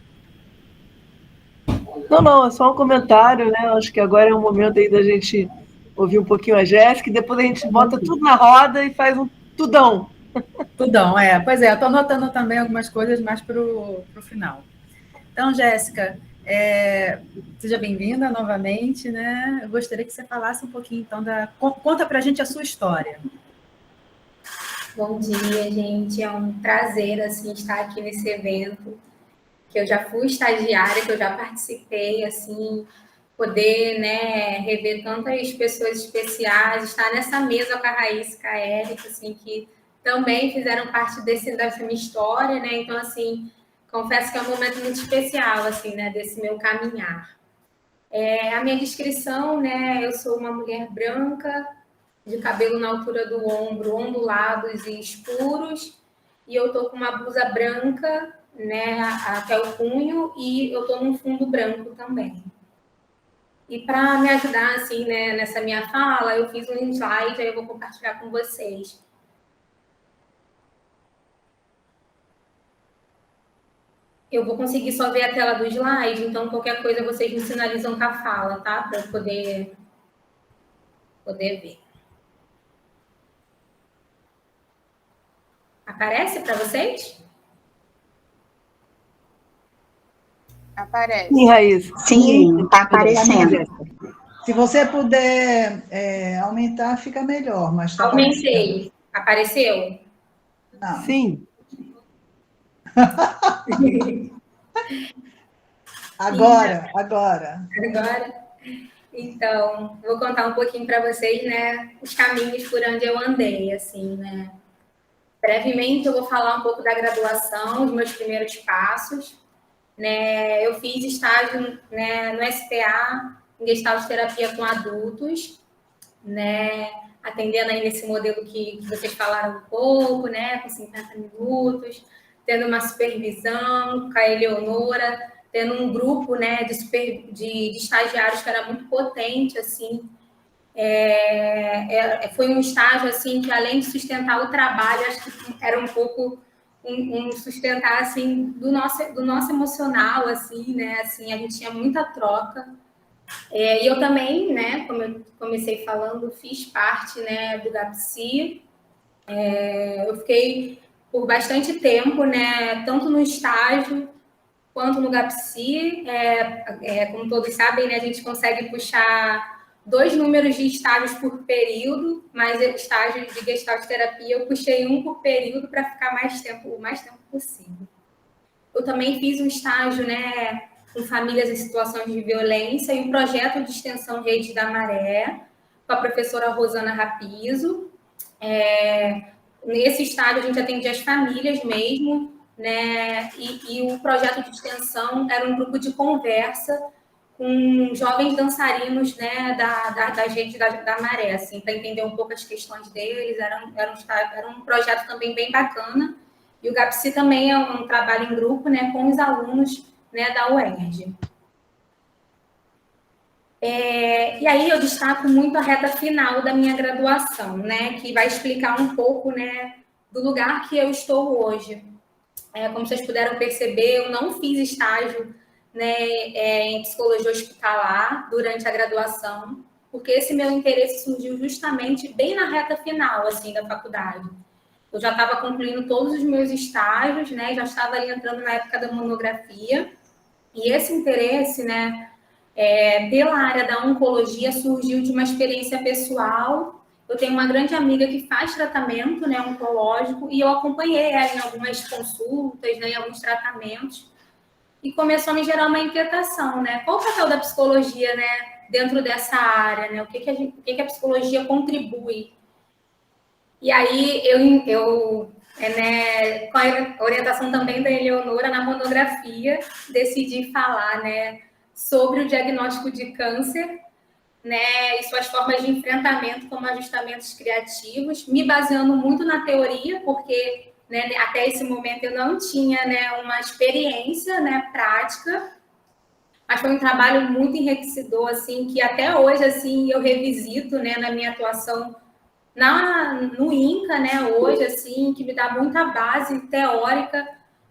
Não, é só um comentário, né? Acho que agora é o momento aí da gente ouvir um pouquinho a Jéssica e depois a gente bota tudo na roda e faz um tudão. Tudão, pois eu estou anotando também algumas coisas mais para o final. Então, Jéssica, seja bem-vinda novamente, né? Eu gostaria que você falasse um pouquinho, então, conta para a gente a sua história. Bom dia, gente. É um prazer, assim, estar aqui nesse evento, que eu já fui estagiária, que eu já participei, assim, poder, né, rever tantas pessoas especiais, estar nessa mesa com a Raíssa, com a Érica, assim, que também fizeram parte dessa minha história, né? Então, assim, confesso que é um momento muito especial, assim, né, desse meu caminhar. A minha descrição, né, eu sou uma mulher branca, de cabelo na altura do ombro, ondulados e escuros, e eu tô com uma blusa branca, né, até o punho, e eu tô num fundo branco também. E para me ajudar, assim, né, nessa minha fala, eu fiz um slide, aí eu vou compartilhar com vocês. Eu vou conseguir só ver a tela do slide, então qualquer coisa vocês me sinalizam com a fala, tá? Para eu poder ver. Aparece para vocês? Aparece. Sim, Raíssa. Sim, está aparecendo. Se você puder aumentar, fica melhor, mas está Aumentei. Apareceu? Não. Sim. Agora. Agora? Então, vou contar um pouquinho para vocês, né, os caminhos por onde eu andei, assim, né. Brevemente, eu vou falar um pouco da graduação, os meus primeiros passos, né. Eu fiz estágio, né, no SPA, em Gestalt Terapia com adultos, né, atendendo aí nesse modelo que vocês falaram um pouco, né, com 50 minutos, tendo uma supervisão com a Eleonora, tendo um grupo, né, de estagiários que era muito potente, assim. Foi um estágio, assim, que além de sustentar o trabalho, acho que era um pouco um sustentar, assim, do nosso emocional, assim, né, assim, a gente tinha muita troca. E eu também, né, como eu comecei falando, fiz parte, né, do GAPSI. Eu fiquei por bastante tempo, né, tanto no estágio quanto no GAPSI. Como todos sabem, né, a gente consegue puxar 2 números de estágios por período, mas estágio de Gestalt terapia eu puxei 1 por período para ficar o mais tempo possível. Eu também fiz um estágio, né, com famílias em situações de violência e um projeto de extensão Rede da Maré, com a professora Rosana Rapizo. Nesse estágio, a gente atendia as famílias mesmo, né? E o projeto de extensão era um grupo de conversa com jovens dançarinos, né, da Rede da Maré, assim, para entender um pouco as questões deles. Era um projeto também bem bacana. E o GAPSI também é um trabalho em grupo, né, com os alunos, né, da UERJ. E aí eu destaco muito a reta final da minha graduação, né, que vai explicar um pouco, né, do lugar que eu estou hoje. Como vocês puderam perceber, eu não fiz estágio, né, em psicologia hospitalar durante a graduação, porque esse meu interesse surgiu justamente bem na reta final, assim, da faculdade. Eu já estava concluindo todos os meus estágios, né, já estava ali entrando na época da monografia, e esse interesse, né, pela área da oncologia surgiu de uma experiência pessoal. Eu tenho uma grande amiga que faz tratamento, né, oncológico, e eu acompanhei ela em algumas consultas, né, em alguns tratamentos, e começou a me gerar uma inquietação, né? Qual o papel da psicologia, né, dentro dessa área, né? O que a psicologia contribui? E aí eu né, com a orientação também da Eleonora na monografia, decidi falar, né, sobre o diagnóstico de câncer, né, e suas formas de enfrentamento como ajustamentos criativos, me baseando muito na teoria, porque, né, até esse momento eu não tinha, né, uma experiência, né, prática, mas foi um trabalho muito enriquecedor, assim, que até hoje, assim, eu revisito, né, na minha atuação no INCA, né, hoje, assim, que me dá muita base teórica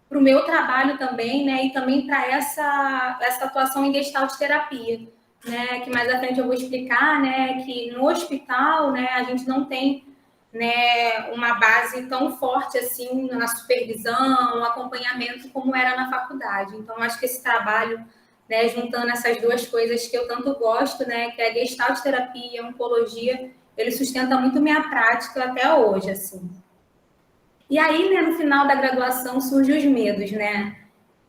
para o meu trabalho também, né, e também para essa atuação em Gestalt terapia, né, que mais à frente eu vou explicar, né, que no hospital, né, a gente não tem, né, uma base tão forte assim na supervisão, no acompanhamento como era na faculdade. Então, acho que esse trabalho, né, juntando essas duas coisas que eu tanto gosto, né, que é a Gestalt terapia e a oncologia, ele sustenta muito minha prática até hoje, assim. E aí, né, no final da graduação, surgem os medos, né,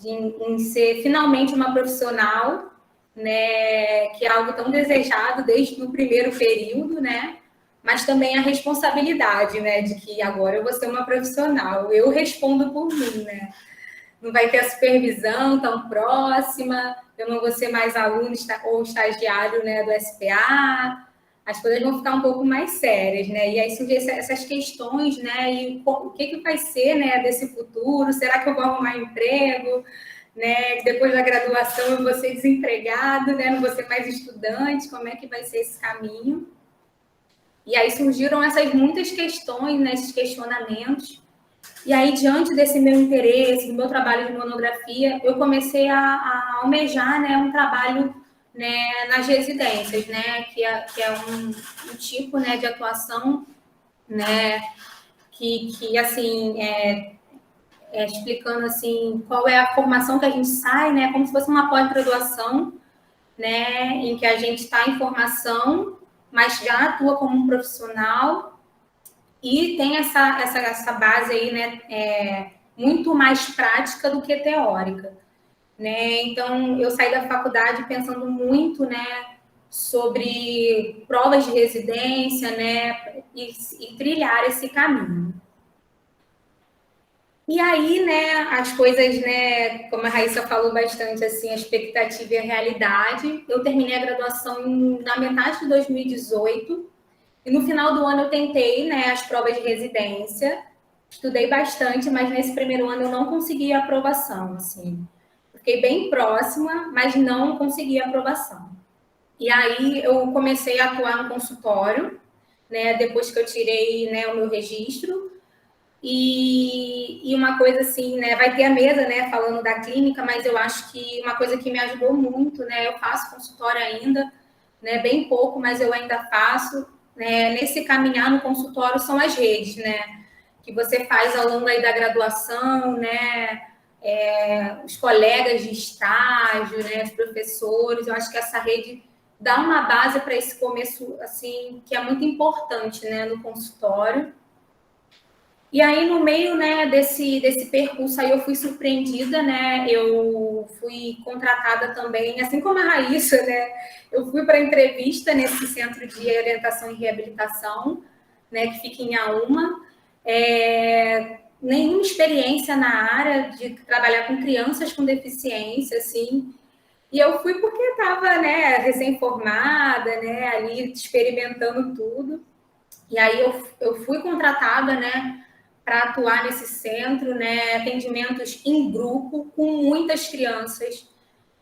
em ser finalmente uma profissional, né, que é algo tão desejado desde o primeiro período, né, mas também a responsabilidade, né, de que agora eu vou ser uma profissional, eu respondo por mim, né. Não vai ter a supervisão tão próxima, eu não vou ser mais aluno ou estagiário, né, do SPA, as coisas vão ficar um pouco mais sérias, né? E aí surgem essas questões, né? E o que vai ser, né, desse futuro? Será que eu vou arrumar emprego? Né? Depois da graduação eu vou ser desempregado, né? Não vou ser mais estudante? Como é que vai ser esse caminho? E aí surgiram essas muitas questões, né, esses questionamentos. E aí, diante desse meu interesse, do meu trabalho de monografia, eu comecei a almejar, né, um trabalho, né, nas residências, né, que é um tipo, né, de atuação, né, que assim, explicando assim qual é a formação que a gente sai, né, como se fosse uma pós-graduação, né, em que a gente está em formação, mas já atua como um profissional e tem essa base aí, né, muito mais prática do que teórica, né? Então, eu saí da faculdade pensando muito, né, sobre provas de residência, né, e trilhar esse caminho. E aí, né, as coisas, né, como a Raíssa falou bastante, assim, a expectativa e a realidade. Eu terminei a graduação na metade de 2018, e no final do ano eu tentei, né, as provas de residência, estudei bastante, mas nesse primeiro ano eu não consegui a aprovação, assim. Fiquei bem próxima, mas não consegui a aprovação. E aí eu comecei a atuar no consultório, né, depois que eu tirei, né, o meu registro. E uma coisa assim, né, vai ter a mesa, né, falando da clínica, mas eu acho que uma coisa que me ajudou muito, né, eu faço consultório ainda, né, bem pouco, mas eu ainda faço, né, nesse caminhar no consultório são as redes, né, que você faz ao longo aí da graduação, né, os colegas de estágio, né, os professores, eu acho que essa rede dá uma base para esse começo, assim, que é muito importante, né, no consultório. E aí, no meio, né, desse percurso, aí eu fui surpreendida, né, eu fui contratada também, assim como a Raíssa, né, eu fui para entrevista nesse Centro de Orientação e Reabilitação, né, que fica em Auma, nenhuma experiência na área de trabalhar com crianças com deficiência, assim, e eu fui porque estava, né, recém-formada, né, ali experimentando tudo, e aí eu fui contratada, né, para atuar nesse centro, né, atendimentos em grupo com muitas crianças,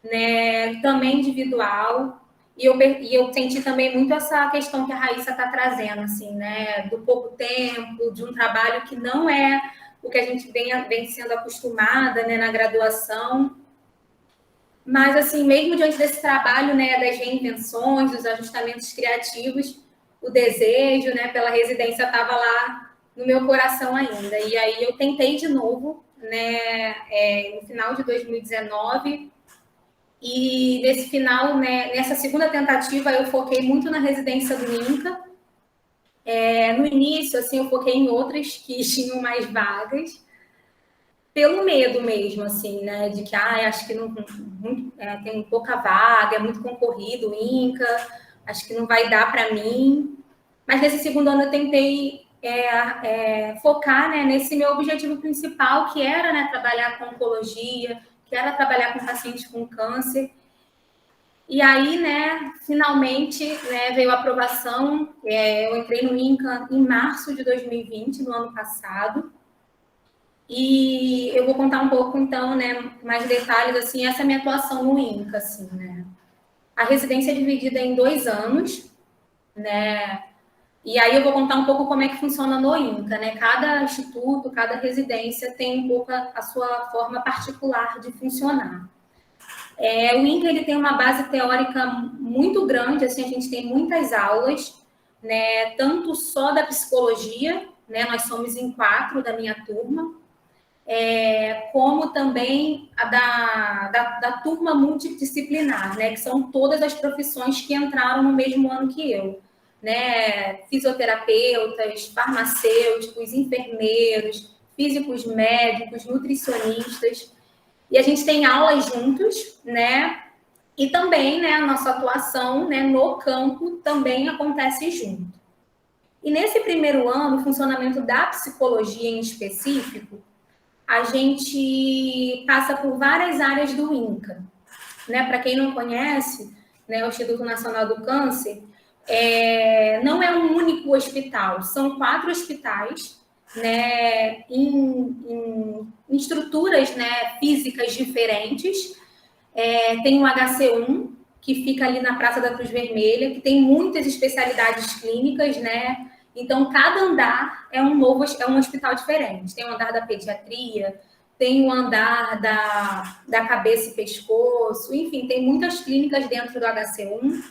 né, também individual, e eu senti também muito essa questão que a Raíssa está trazendo, assim, né, do pouco tempo, de um trabalho que não é o que a gente vem sendo acostumada, né, na graduação, mas, assim, mesmo diante desse trabalho, né, das reinvenções, dos ajustamentos criativos, o desejo, né, pela residência estava lá no meu coração ainda. E aí eu tentei de novo, né, no final de 2019, e nesse final, né, nessa segunda tentativa, eu foquei muito na residência do INCA. No início, assim, eu foquei em outras que tinham mais vagas, pelo medo mesmo, assim, né, de que, acho que não, tem pouca vaga, é muito concorrido o INCA, acho que não vai dar para mim. Mas nesse segundo ano eu tentei focar, né, nesse meu objetivo principal, que era, né, trabalhar com oncologia, que era trabalhar com pacientes com câncer. E aí, né, finalmente, né, veio a aprovação. Eu entrei no INCA em março de 2020, no ano passado. E eu vou contar um pouco, então, né, mais detalhes, assim, essa minha atuação no INCA, assim, né. A residência é dividida em 2 anos, né, e aí eu vou contar um pouco como é que funciona no INCA, né? Cada instituto, cada residência tem um pouco a sua forma particular de funcionar. O INCA, ele tem uma base teórica muito grande, assim, a gente tem muitas aulas, né? Tanto só da psicologia, né? Nós somos em 4 da minha turma, como também a da turma multidisciplinar, né? Que são todas as profissões que entraram no mesmo ano que eu. Né, fisioterapeutas, farmacêuticos, enfermeiros, físicos médicos, nutricionistas, e a gente tem aulas juntos, né, e também, né, a nossa atuação, né, no campo também acontece junto. E nesse primeiro ano, o funcionamento da psicologia em específico, a gente passa por várias áreas do INCA, né, para quem não conhece, né, o Instituto Nacional do Câncer, não é um único hospital, são 4 hospitais, né, em estruturas, né, físicas diferentes. Tem o HC1, que fica ali na Praça da Cruz Vermelha, que tem muitas especialidades clínicas, né, Então, cada andar é um hospital diferente. Tem o andar da pediatria, tem o andar da cabeça e pescoço, enfim, tem muitas clínicas dentro do HC1.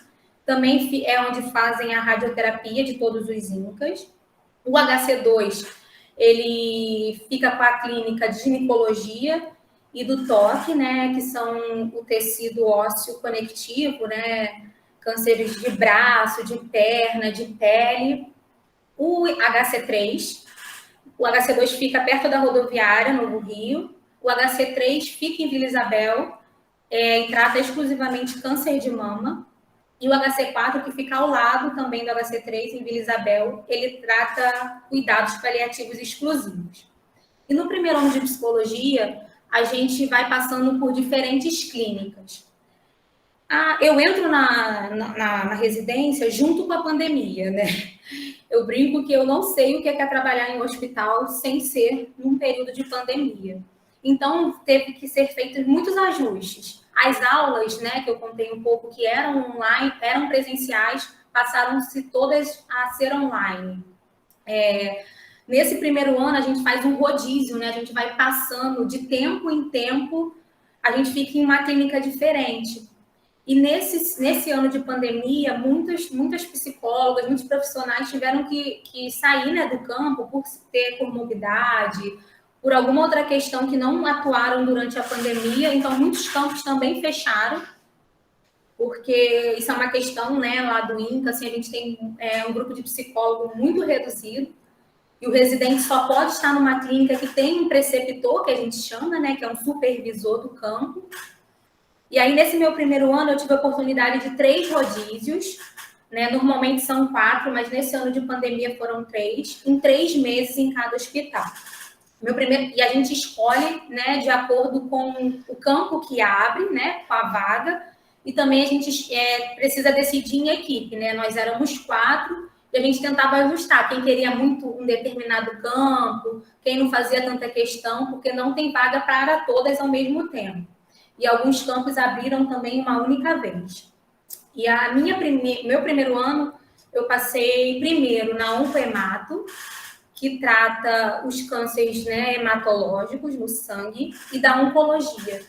Também é onde fazem a radioterapia de todos os INCAs. O HC2, ele fica com a clínica de ginecologia e do toque, né, que são o tecido ósseo conectivo, né, cânceres de braço, de perna, de pele. O HC3, o HC2 fica perto da rodoviária, Novo Rio. O HC3 fica em Vila Isabel, e trata exclusivamente câncer de mama. E o HC4, que fica ao lado também do HC3, em Vila Isabel, ele trata cuidados paliativos exclusivos. E no primeiro ano de psicologia, a gente vai passando por diferentes clínicas. Eu entro na residência junto com a pandemia, né? Eu brinco que eu não sei o que é trabalhar em um hospital sem ser num período de pandemia. Então, teve que ser feitos muitos ajustes. As aulas, né, que eu contei um pouco, que eram online, eram presenciais, passaram-se todas a ser online. Nesse primeiro ano, a gente faz um rodízio, né? A gente vai passando de tempo em tempo, a gente fica em uma clínica diferente. E nesse ano de pandemia, muitas psicólogas, muitos profissionais tiveram que sair, né, do campo por ter comorbidade, por alguma outra questão que não atuaram durante a pandemia. Então, muitos campos também fecharam, porque isso é uma questão, né, lá do INCA, assim, a gente tem um grupo de psicólogo muito reduzido, e o residente só pode estar numa clínica que tem um preceptor, que a gente chama, né, que é um supervisor do campo. E aí, nesse meu primeiro ano, eu tive a oportunidade de 3 rodízios, né? Normalmente são 4, mas nesse ano de pandemia foram 3, em 3 meses em cada hospital. E a gente escolhe, né, de acordo com o campo que abre, né, com a vaga, e também a gente precisa decidir em equipe, né? Nós éramos 4 e a gente tentava ajustar quem queria muito um determinado campo, quem não fazia tanta questão, porque não tem vaga para todas ao mesmo tempo. E alguns campos abriram também uma única vez. E meu primeiro ano, eu passei primeiro na oncohemato, que trata os cânceres, né, hematológicos no sangue, e da oncologia,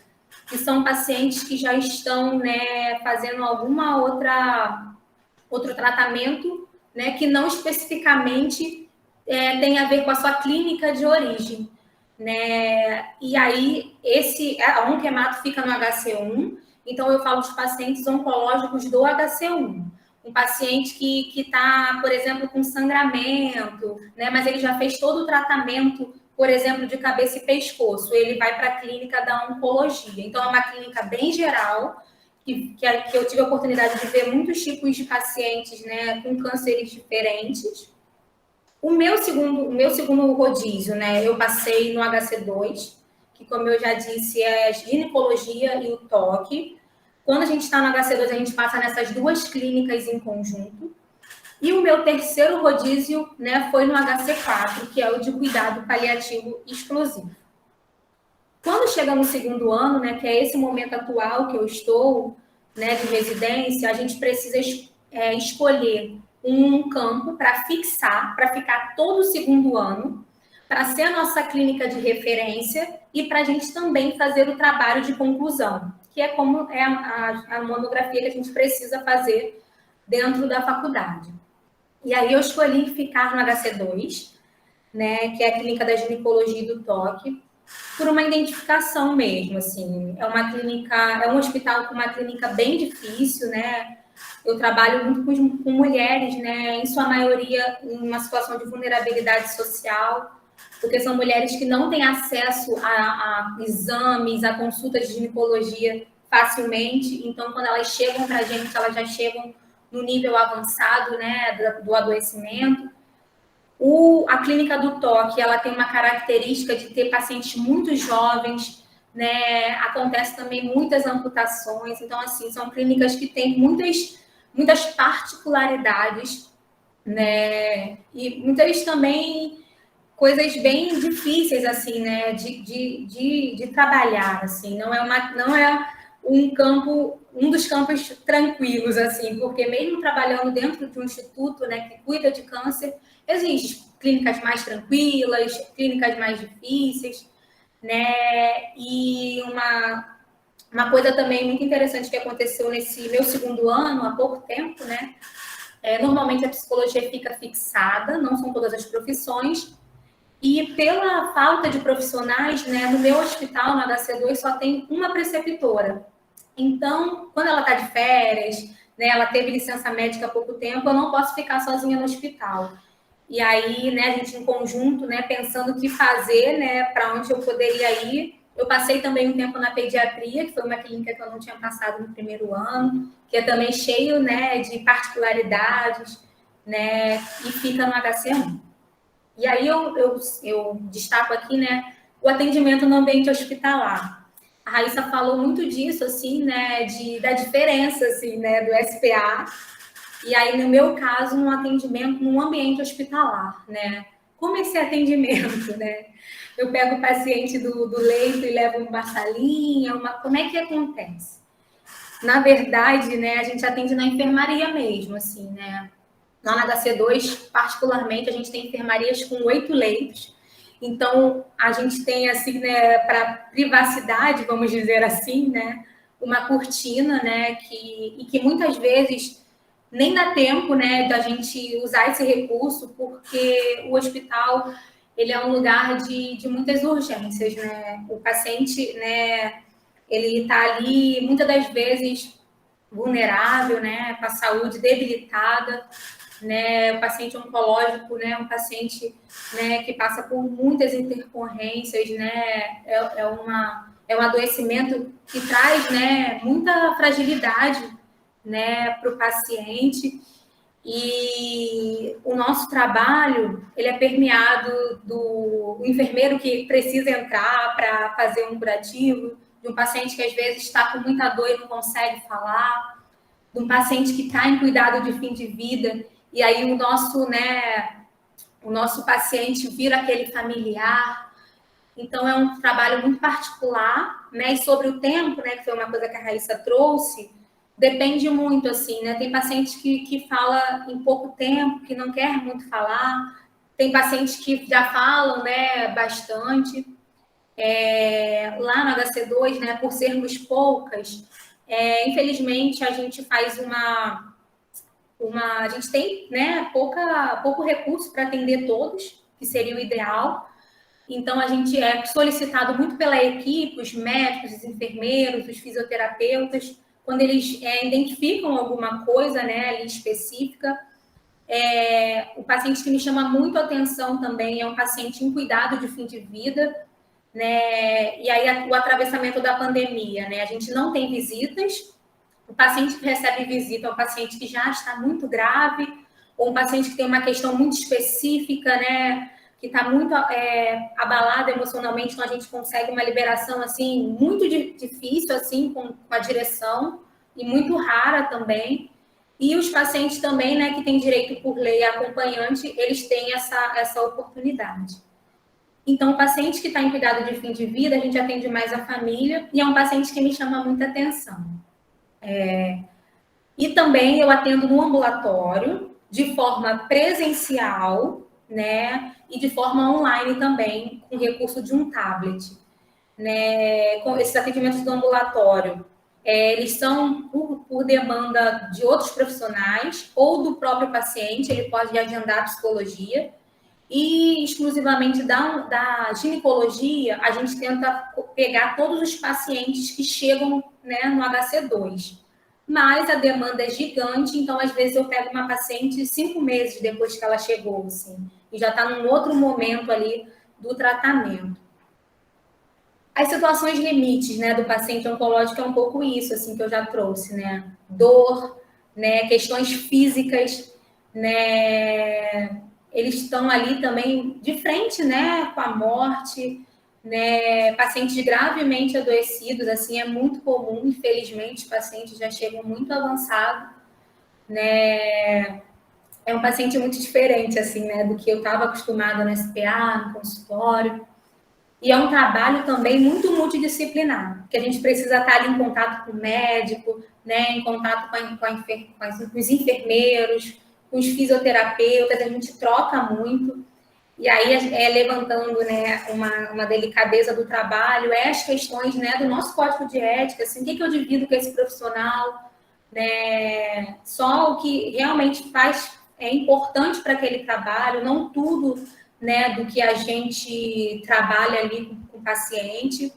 que são pacientes que já estão, né, fazendo outro tratamento, né, que não especificamente tem a ver com a sua clínica de origem. Né? E aí, a oncohemato fica no HC1, então eu falo dos pacientes oncológicos do HC1. Um paciente que está, por exemplo, com sangramento, né? Mas ele já fez todo o tratamento, por exemplo, de cabeça e pescoço, ele vai para a clínica da oncologia. Então, é uma clínica bem geral, que eu tive a oportunidade de ver muitos tipos de pacientes, né, com cânceres diferentes. O meu segundo rodízio, né, eu passei no HC2, que, como eu já disse, é ginecologia e o toque. Quando a gente está no HC2, a gente passa nessas 2 clínicas em conjunto. E o meu terceiro rodízio, né, foi no HC4, que é o de cuidado paliativo exclusivo. Quando chega no segundo ano, né, que é esse momento atual que eu estou, né, de residência, a gente precisa escolher um campo para fixar, para ficar todo o segundo ano, para ser a nossa clínica de referência e para a gente também fazer o trabalho de conclusão, que é como é a monografia que a gente precisa fazer dentro da faculdade. E aí eu escolhi ficar no HC2, né, que é a clínica da ginecologia e do toque, por uma identificação mesmo, assim. É um hospital com uma clínica bem difícil, né? Eu trabalho muito com mulheres, né, em sua maioria em uma situação de vulnerabilidade social, porque são mulheres que não têm acesso a exames, a consultas de ginecologia facilmente. Então, quando elas chegam para a gente, elas já chegam no nível avançado, né, do adoecimento. A clínica do toque, ela tem uma característica de ter pacientes muito jovens, né? Acontece também muitas amputações. Então, assim, são clínicas que têm muitas particularidades, né? E muitas também coisas bem difíceis, assim, né? De trabalhar, assim. Não é um dos campos tranquilos, assim, porque mesmo trabalhando dentro de um instituto, né, que cuida de câncer, existem clínicas mais tranquilas, clínicas mais difíceis, né? E uma coisa também muito interessante que aconteceu nesse meu segundo ano, há pouco tempo, né? Normalmente a psicologia fica fixada, não são todas as profissões, e pela falta de profissionais, né, no meu hospital, no HC2, só tem uma preceptora. Então, quando ela está de férias, né, ela teve licença médica há pouco tempo, eu não posso ficar sozinha no hospital. E aí, né, a gente em conjunto, né, pensando o que fazer, né, para onde eu poderia ir. Eu passei também um tempo na pediatria, que foi uma clínica que eu não tinha passado no primeiro ano, que é também cheio, né, de particularidades, né, e fica no HC1. E aí eu destaco aqui, né, o atendimento no ambiente hospitalar. A Raíssa falou muito disso, assim, né, da diferença, assim, né, do SPA. E aí, no meu caso, um atendimento no ambiente hospitalar, né? Como esse atendimento, né? Eu pego o paciente do leito e levo uma salinha, como é que acontece? Na verdade, né, a gente atende na enfermaria mesmo, assim, né? Lá na HC2, particularmente, a gente tem enfermarias com 8 leitos. Então, a gente tem, assim, né, para privacidade, vamos dizer assim, né, uma cortina, né, que muitas vezes nem dá tempo, né, da gente usar esse recurso, porque o hospital, ele é um lugar de muitas urgências, né? O paciente, né, ele está ali, muitas das vezes, vulnerável, né, com a saúde debilitada, né, o paciente oncológico, né, um paciente, né, que passa por muitas intercorrências, né, é um adoecimento que traz, né, muita fragilidade, né, para o paciente. E o nosso trabalho, ele é permeado do enfermeiro que precisa entrar para fazer um curativo, de um paciente que às vezes está com muita dor e não consegue falar, de um paciente que está em cuidado de fim de vida, e aí o nosso paciente vira aquele familiar. Então, é um trabalho muito particular, né? E sobre o tempo, né, que foi uma coisa que a Raíssa trouxe, depende muito, assim, né? Tem pacientes que fala em pouco tempo, que não quer muito falar, tem pacientes que já falam, né, bastante. Lá no HC2, né, por sermos poucas, infelizmente, a gente faz a gente tem, né, pouco recurso para atender todos, que seria o ideal. Então, a gente é solicitado muito pela equipe, os médicos, os enfermeiros, os fisioterapeutas, quando eles identificam alguma coisa, né, ali específica. O paciente que me chama muito a atenção também é um paciente em cuidado de fim de vida, né? E aí o atravessamento da pandemia, né? A gente não tem visitas. O paciente que recebe visita é um paciente que já está muito grave, ou um paciente que tem uma questão muito específica, né? Que está muito abalado emocionalmente, então a gente consegue uma liberação assim muito difícil assim com a direção e muito rara também. E os pacientes também, né, que têm direito por lei a acompanhante, eles têm essa oportunidade. Então, o paciente que está em cuidado de fim de vida, a gente atende mais a família, e é um paciente que me chama muita atenção. E também eu atendo no ambulatório, de forma presencial, né, e de forma online também, com recurso de um tablet. Né, com esses atendimentos do ambulatório, eles são por demanda de outros profissionais ou do próprio paciente, ele pode agendar a psicologia, e exclusivamente da ginecologia, a gente tenta pegar todos os pacientes que chegam, né, no HC2. Mas a demanda é gigante, então às vezes eu pego uma paciente 5 meses depois que ela chegou, assim, e já está num outro momento ali do tratamento. As situações limites, né, do paciente oncológico é um pouco isso, assim, que eu já trouxe, né? Dor, né, questões físicas, né? Eles estão ali também de frente, né, com a morte, né? Pacientes gravemente adoecidos, assim, é muito comum, infelizmente, os pacientes já chegam muito avançados, né? É um paciente muito diferente, assim, né, do que eu estava acostumada no SPA, no consultório. E é um trabalho também muito multidisciplinar, que a gente precisa estar ali em contato com o médico, né, em contato com os enfermeiros, com os fisioterapeutas, a gente troca muito. E aí, levantando, né, uma delicadeza do trabalho, as questões, né, do nosso código de ética, assim, o que eu divido com esse profissional, né, só o que realmente é importante para aquele trabalho, não tudo, né, do que a gente trabalha ali com o paciente.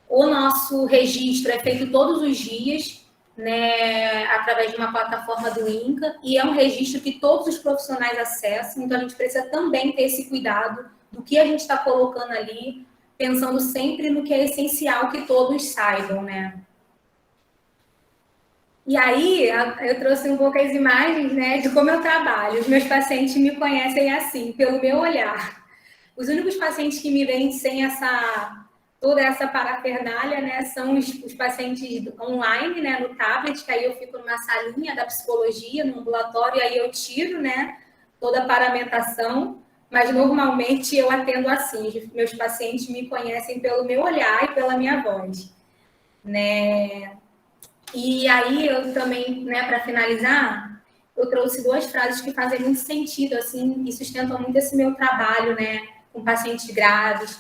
O nosso registro é feito todos os dias, né, através de uma plataforma do INCA, e é um registro que todos os profissionais acessam, então a gente precisa também ter esse cuidado do que a gente está colocando ali, pensando sempre no que é essencial que todos saibam, né? E aí, eu trouxe um pouco as imagens, né, de como eu trabalho. Os meus pacientes me conhecem assim, pelo meu olhar. Os únicos pacientes que me veem sem toda essa parafernália, né, são os pacientes online, né, no tablet, que aí eu fico numa salinha da psicologia, no ambulatório, e aí eu tiro, né, toda a paramentação, mas normalmente eu atendo assim. Meus pacientes me conhecem pelo meu olhar e pela minha voz, né? E aí eu também, né, para finalizar, eu trouxe 2 frases que fazem muito sentido, assim, e sustentam muito esse meu trabalho, né, com pacientes graves,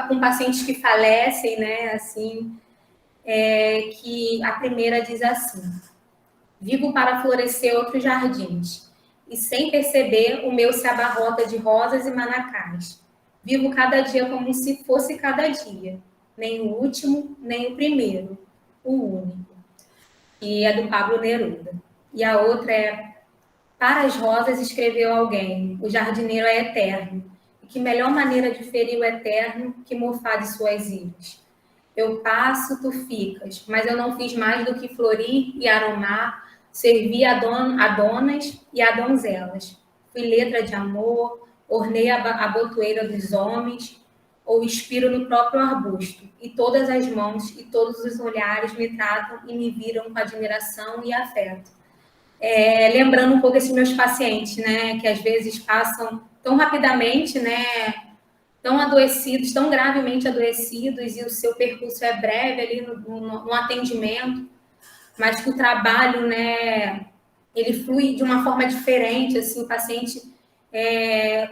com pacientes que falecem, né, assim, que a primeira diz assim: vivo para florescer outros jardins, e sem perceber o meu se abarrota de rosas e manacás. Vivo cada dia como se fosse cada dia, nem o último, nem o primeiro, o único. E é do Pablo Neruda. E a outra é: para as rosas escreveu alguém, o jardineiro é eterno. E que melhor maneira de ferir o eterno que mofar de suas iras. Eu passo, tu ficas, mas eu não fiz mais do que florir e aromar, servir a donas e a donzelas. Fui letra de amor, ornei a botoeira dos homens, ou expiro no próprio arbusto, e todas as mãos e todos os olhares me tratam e me viram com admiração e afeto. Lembrando um pouco esses meus pacientes, né, que às vezes passam tão rapidamente, né, tão adoecidos, tão gravemente adoecidos, e o seu percurso é breve ali no atendimento, mas que o trabalho, né, ele flui de uma forma diferente, assim, o paciente,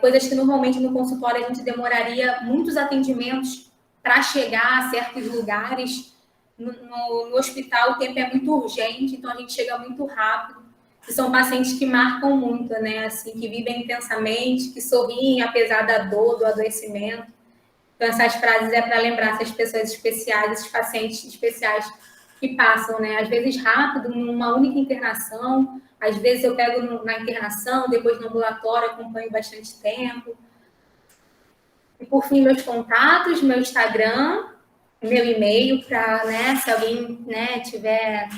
coisas que normalmente no consultório a gente demoraria muitos atendimentos para chegar a certos lugares, no hospital o tempo é muito urgente, então a gente chega muito rápido, e são pacientes que marcam muito, né, assim, que vivem intensamente, que sorriem apesar da dor, do adoecimento. Então essas frases é para lembrar essas pessoas especiais, esses pacientes especiais que passam, né, às vezes rápido, numa única internação, às vezes eu pego na internação, depois no ambulatório, acompanho bastante tempo. E por fim, meus contatos, meu Instagram, meu e-mail, para, né, se alguém, né, tiver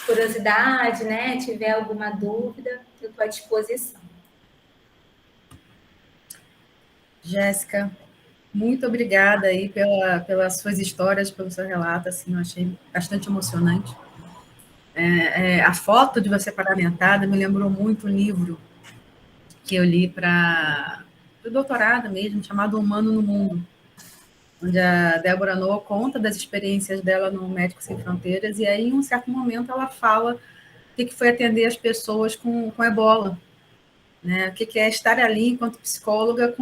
curiosidade, né, tiver alguma dúvida, eu estou à disposição. Jéssica, muito obrigada aí pelas suas histórias, pelo seu relato, assim, eu achei bastante emocionante. A foto de você paramentada me lembrou muito um livro que eu li para o doutorado mesmo, chamado Humano no Mundo, onde a Débora Noa conta das experiências dela no Médicos Sem Fronteiras, e aí, em um certo momento, ela fala o que foi atender as pessoas com ebola, né? O que é estar ali enquanto psicóloga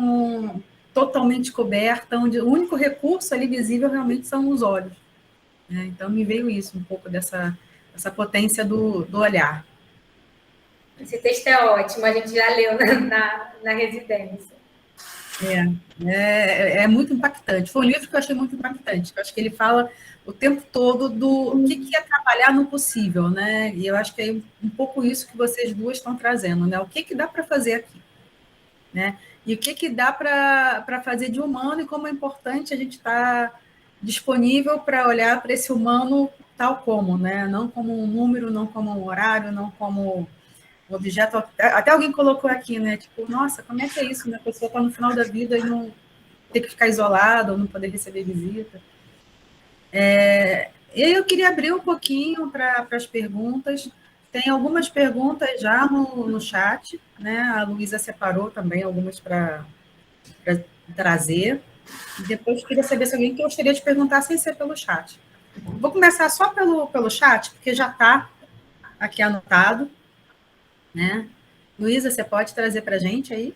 totalmente coberta, onde o único recurso ali visível realmente são os olhos, né? Então, me veio isso, um pouco dessa potência do olhar. Esse texto é ótimo, a gente já leu na residência. É muito impactante. Foi um livro que eu achei muito impactante. Eu acho que ele fala o tempo todo do que é trabalhar no possível, né? E eu acho que é um pouco isso que vocês duas estão trazendo, né? O que dá para fazer aqui, né? E o que dá para fazer de humano, e como é importante a gente estar disponível para olhar para esse humano tal como, né? Não como um número, não como um horário, não como um objeto. Até alguém colocou aqui, né? Tipo, nossa, como é que é isso, né? A pessoa está no final da vida e não ter que ficar isolada ou não poder receber visita. E aí eu queria abrir um pouquinho para as perguntas. Tem algumas perguntas já no chat, né? A Luísa separou também algumas para trazer. E depois eu queria saber se alguém gostaria de perguntar sem ser pelo chat. Vou começar só pelo chat, porque já está aqui anotado, né? Luísa, você pode trazer para a gente aí?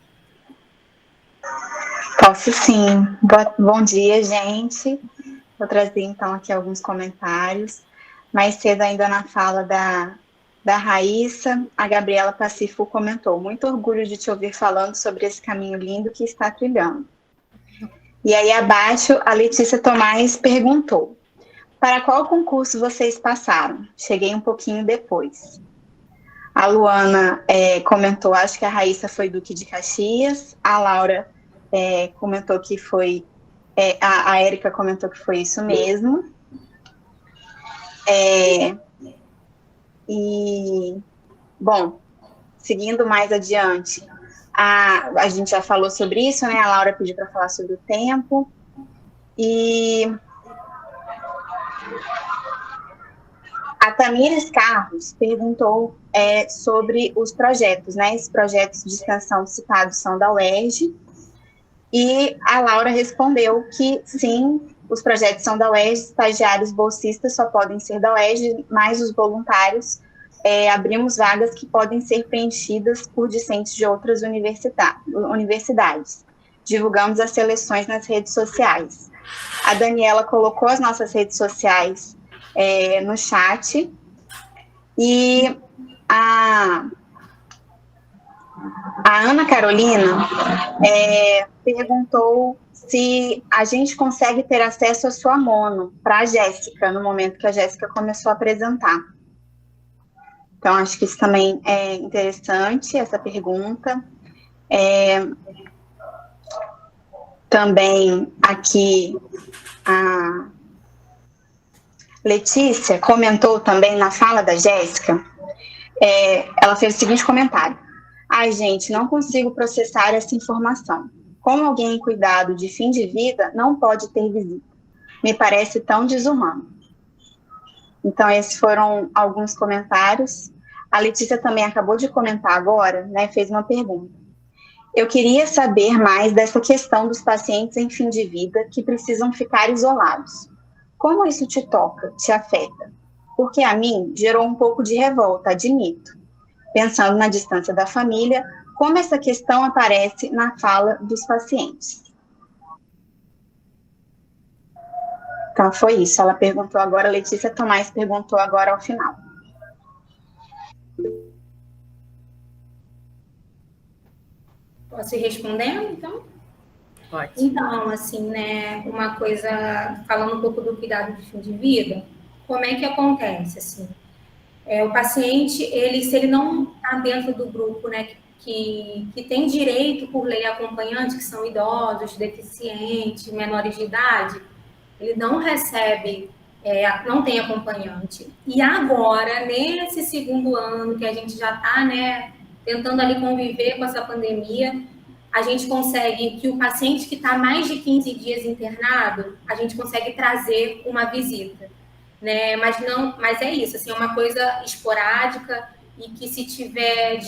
Posso sim. Bom dia, gente. Vou trazer, então, aqui alguns comentários. Mais cedo, ainda na fala da Raíssa, a Gabriela Pacífico comentou: muito orgulho de te ouvir falando sobre esse caminho lindo que está trilhando. E aí, abaixo, a Letícia Tomás perguntou: para qual concurso vocês passaram? Cheguei um pouquinho depois. A Luana comentou: acho que a Raíssa foi Duque de Caxias. A Laura comentou que foi... a Érica comentou que foi isso mesmo. E, bom, seguindo mais adiante, a gente já falou sobre isso, né? A Laura pediu para falar sobre o tempo. E a Tamires Carlos perguntou sobre os projetos, né? Esses projetos de extensão citados são da UERJ. E a Laura respondeu que sim, os projetos são da UERJ, estagiários bolsistas só podem ser da UERJ, mas os voluntários abrimos vagas que podem ser preenchidas por discentes de outras universidades. Divulgamos as seleções nas redes sociais. A Daniela colocou as nossas redes sociais no chat. E a Ana Carolina perguntou se a gente consegue ter acesso à sua mono para a Jéssica, no momento que a Jéssica começou a apresentar. Então, acho que isso também é interessante, essa pergunta. Também aqui a Letícia comentou também na fala da Jéssica, ela fez o seguinte comentário: ai, gente, não consigo processar essa informação. Como alguém em cuidado de fim de vida não pode ter visita? Me parece tão desumano. Então, esses foram alguns comentários. A Letícia também acabou de comentar agora, né, fez uma pergunta. Eu queria saber mais dessa questão dos pacientes em fim de vida que precisam ficar isolados. Como isso te toca, te afeta? Porque a mim gerou um pouco de revolta, admito. Pensando na distância da família, como essa questão aparece na fala dos pacientes. Então, foi isso. Ela perguntou agora, a Letícia Tomás perguntou agora ao final. Posso ir respondendo, então? Pode. Então, assim, né, uma coisa, falando um pouco do cuidado de fim de vida, como é que acontece, assim? O paciente, se ele não está dentro do grupo, né, que tem direito por lei acompanhante, que são idosos, deficientes, menores de idade, ele não recebe, não tem acompanhante. E agora, nesse segundo ano que a gente já está, né, tentando ali conviver com essa pandemia, a gente consegue que o paciente que está mais de 15 dias internado, a gente consegue trazer uma visita, né? Mas é isso, assim, é uma coisa esporádica e que se tiver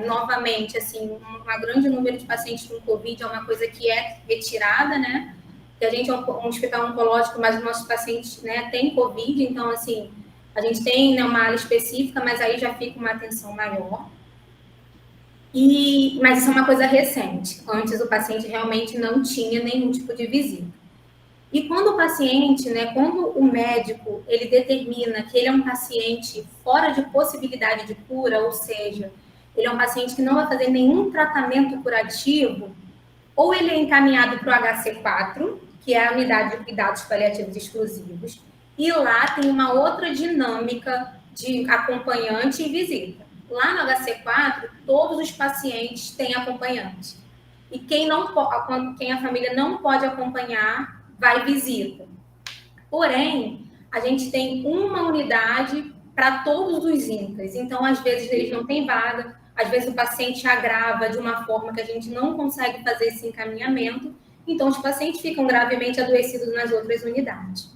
novamente, assim, um grande número de pacientes com Covid é uma coisa que é retirada, né? Porque a gente é um hospital oncológico, mas os nossos pacientes, né, têm Covid, então, assim, a gente tem, né, uma área específica, mas aí já fica uma atenção maior. Mas isso é uma coisa recente. Antes o paciente realmente não tinha nenhum tipo de visita. E quando o paciente, né, quando o médico, ele determina que ele é um paciente fora de possibilidade de cura, ou seja, ele é um paciente que não vai fazer nenhum tratamento curativo, ou ele é encaminhado para o HC4, que é a unidade de cuidados paliativos exclusivos, e lá tem uma outra dinâmica de acompanhante e visita. Lá no HC4, todos os pacientes têm acompanhante. E quem a família não pode acompanhar, vai visita. Porém, a gente tem uma unidade para todos os INCAs. Então, às vezes, eles não têm vaga, às vezes o paciente agrava de uma forma que a gente não consegue fazer esse encaminhamento. Então, os pacientes ficam gravemente adoecidos nas outras unidades.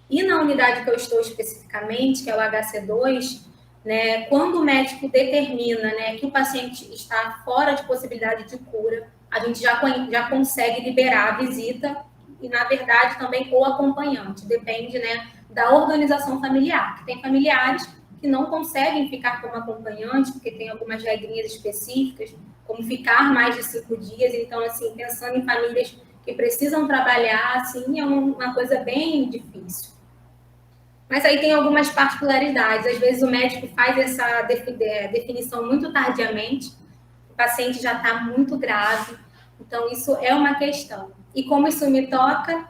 E na unidade que eu estou especificamente, que é o HC2, né, quando o médico determina, né, que o paciente está fora de possibilidade de cura, a gente já consegue liberar a visita e, na verdade, também o acompanhante. Depende, né, da organização familiar. Que tem familiares que não conseguem ficar como acompanhante, porque tem algumas regrinhas específicas, como ficar mais de 5 dias. Então, assim, pensando em famílias que precisam trabalhar, assim, é uma coisa bem difícil. Mas aí tem algumas particularidades. Às vezes o médico faz essa definição muito tardiamente, o paciente já está muito grave, então isso é uma questão. E como isso me toca,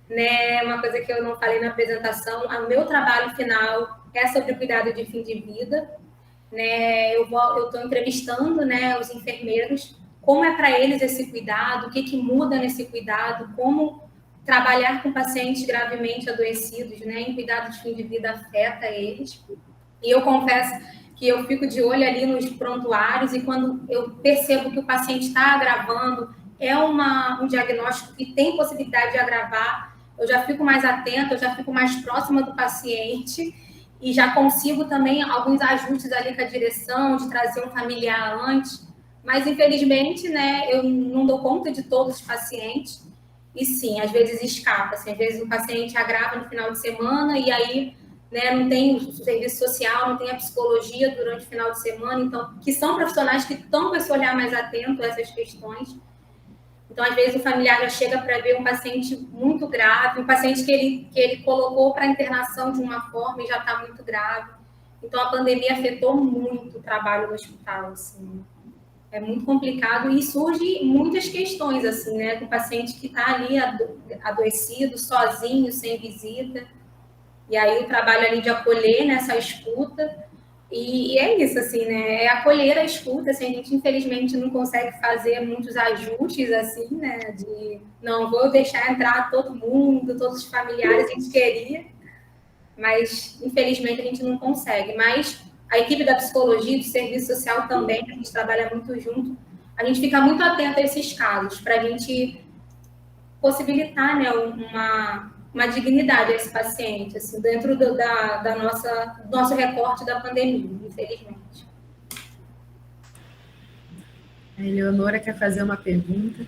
né, uma coisa que eu não falei na apresentação, o meu trabalho final é sobre o cuidado de fim de vida, né? Eu estou entrevistando, né, os enfermeiros, como é para eles esse cuidado, o que muda nesse cuidado, como trabalhar com pacientes gravemente adoecidos, né, em cuidado de fim de vida afeta eles. E eu confesso que eu fico de olho ali nos prontuários e quando eu percebo que o paciente está agravando, é um diagnóstico que tem possibilidade de agravar, eu já fico mais atenta, eu já fico mais próxima do paciente e já consigo também alguns ajustes ali com a direção, de trazer um familiar antes, mas infelizmente, né, eu não dou conta de todos os pacientes e sim, às vezes escapa, assim, às vezes o paciente agrava no final de semana e aí, né, não tem o serviço social, não tem a psicologia durante o final de semana, então, que são profissionais que estão com esse olhar mais atento a essas questões. Então, às vezes, o familiar já chega para ver um paciente muito grave, um paciente que ele colocou para internação de uma forma e já está muito grave. Então, a pandemia afetou muito o trabalho no hospital, assim. É muito complicado e surge muitas questões, assim, né? Com o paciente que está ali adoecido, sozinho, sem visita. E aí, o trabalho ali de acolher nessa escuta. E é isso, assim, né? É acolher a escuta, assim, a gente infelizmente não consegue fazer muitos ajustes, assim, né? De não vou deixar entrar todo mundo, todos os familiares, a gente queria, mas infelizmente a gente não consegue. Mas a equipe da psicologia, do serviço social também, que a gente trabalha muito junto, a gente fica muito atento a esses casos, para a gente possibilitar, né, uma dignidade a esse paciente, assim, dentro do nosso recorte da pandemia, infelizmente. A Eleonora quer fazer uma pergunta.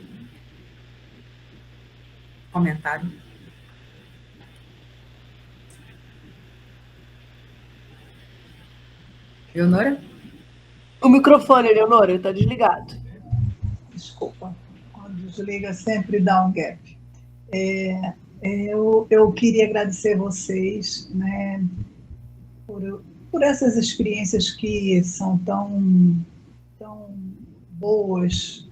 Comentário. Eleonora? O microfone, Eleonora, está desligado. Desculpa, quando desliga sempre dá um gap. Eu queria agradecer vocês, né, por essas experiências que são tão boas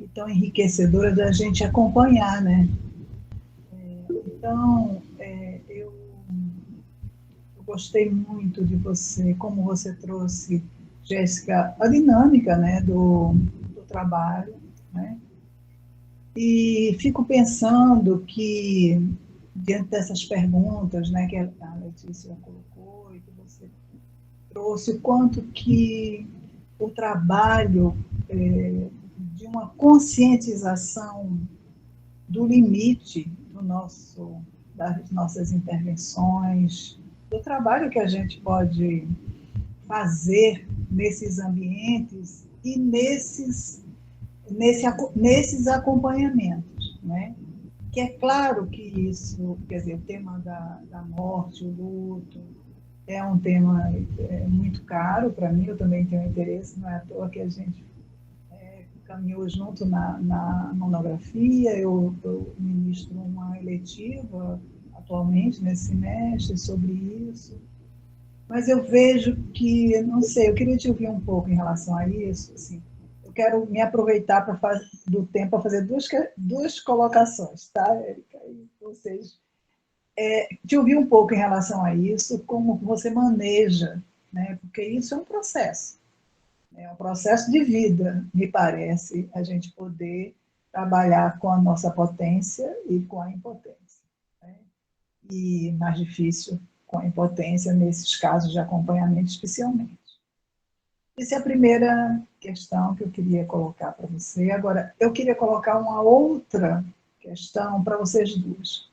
e tão enriquecedoras da gente acompanhar, né? Então, eu gostei muito de você, como você trouxe, Jéssica, a dinâmica, né, do trabalho, né? E fico pensando que, diante dessas perguntas, né, que a Letícia colocou e que você trouxe, o quanto que o trabalho de uma conscientização do limite das nossas intervenções, do trabalho que a gente pode fazer nesses ambientes e nesses acompanhamentos, né? Que é claro que isso, quer dizer, o tema da morte, o luto, é um tema muito caro para mim, eu também tenho interesse, não é à toa que a gente caminhou junto na monografia, eu ministro uma eletiva atualmente, nesse semestre, sobre isso, mas eu vejo que, não sei, eu queria te ouvir um pouco em relação a isso, assim, eu quero me aproveitar do tempo para fazer duas colocações, tá, Érica? E vocês, te ouvir um pouco em relação a isso, como você maneja, né, porque isso é um processo de vida, me parece, a gente poder trabalhar com a nossa potência e com a impotência, né? E mais difícil com a impotência nesses casos de acompanhamento, especialmente. Essa é a primeira questão que eu queria colocar para você. Agora, eu queria colocar uma outra questão para vocês duas.